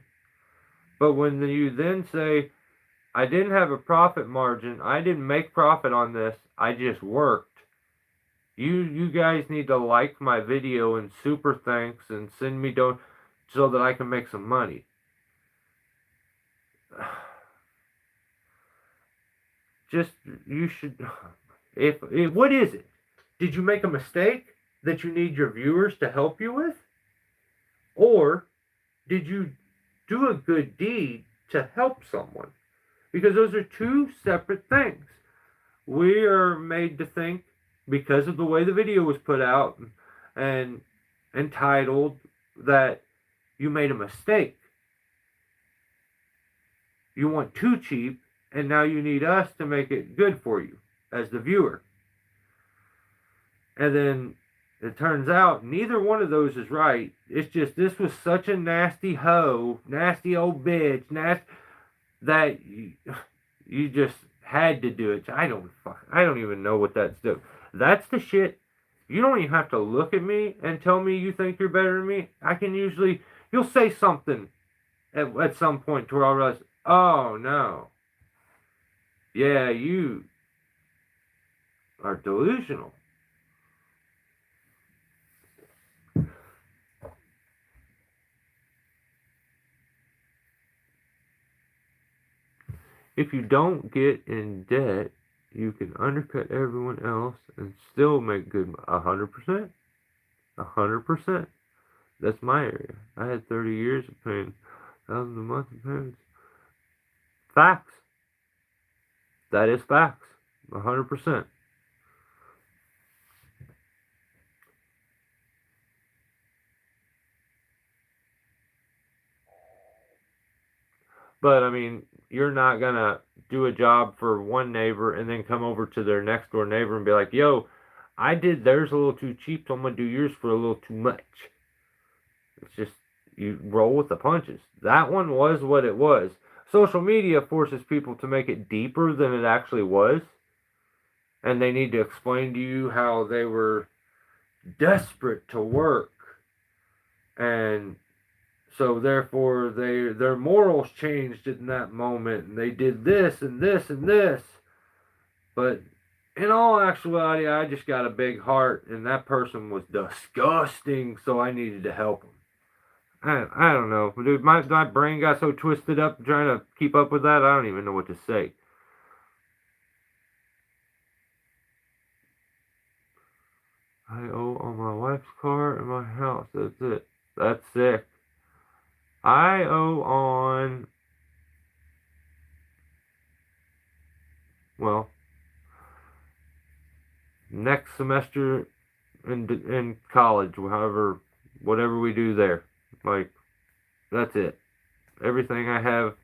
But when you then say, I didn't have a profit margin, I didn't make profit on this, I just worked. You guys need to like my video and super thanks and send me so that I can make some money. Just, you should, if what is it? Did you make a mistake that you need your viewers to help you with? Or did you do a good deed to help someone? Because those are two separate things. We are made to think, because of the way the video was put out and entitled, that you made a mistake. You want too cheap, and now you need us to make it good for you as the viewer. And then it turns out neither one of those is right. It's just, this was such a nasty hoe, nasty old bitch, that you just had to do it. I don't even know what that's doing. That's the shit. You don't even have to look at me and tell me you think you're better than me. I can usually, you'll say something at some point to where I'll realize, oh no, yeah, you are delusional. If you don't get in debt, you can undercut everyone else and still make good. 100%. 100%. That's my area. I had 30 years of paying thousands a month in payments. Facts. That is facts. 100%. But I mean, you're not gonna do a job for one neighbor and then come over to their next door neighbor and be like, yo, I did theirs a little too cheap, so I'm gonna do yours for a little too much. It's just, you roll with the punches. That one was what it was. Social media forces people to make it deeper than it actually was. And they need to explain to you how they were desperate to work. And so therefore their morals changed in that moment, and they did this and this and this. But in all actuality, I just got a big heart, and that person was disgusting, so I needed to help him. I don't know, dude. My brain got so twisted up trying to keep up with that, I don't even know what to say. I owe on my wife's car and my house. That's it. That's sick. I owe on, well, next semester in college, however, whatever we do there. Like, that's it. Everything I have,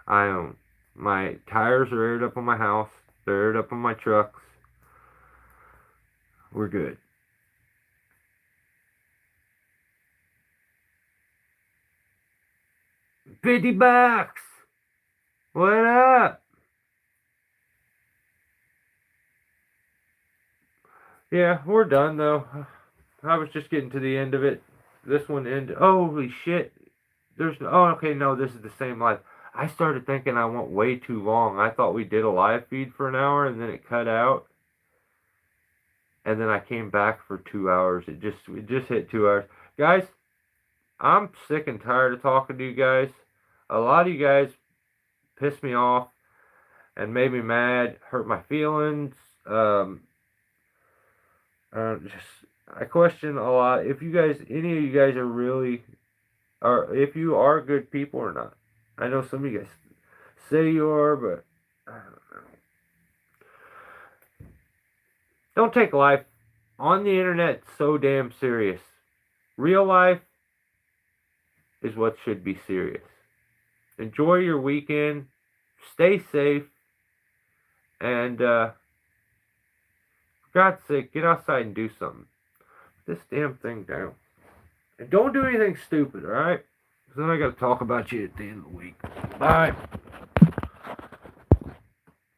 I own. My tires are aired up on my house. They're aired up on my trucks. We're good. $50. What up? Yeah, we're done though. I was just getting to the end of it. This one ended. Holy shit. Okay, no, this is the same live. I started thinking I went way too long. I thought we did a live feed for an hour and then it cut out. And then I came back for 2 hours. It just hit 2 hours. Guys, I'm sick and tired of talking to you guys. A lot of you guys pissed me off and made me mad, hurt my feelings. I question a lot if you guys, any of you guys are really, or if you are good people or not. I know some of you guys say you are, but I don't know. Don't take life on the internet, so damn serious. Real life is what should be serious. Enjoy your weekend. Stay safe. And, for God's sake, get outside and do something. Put this damn thing down. And don't do anything stupid, alright? Because then I gotta talk about you at the end of the week. Bye.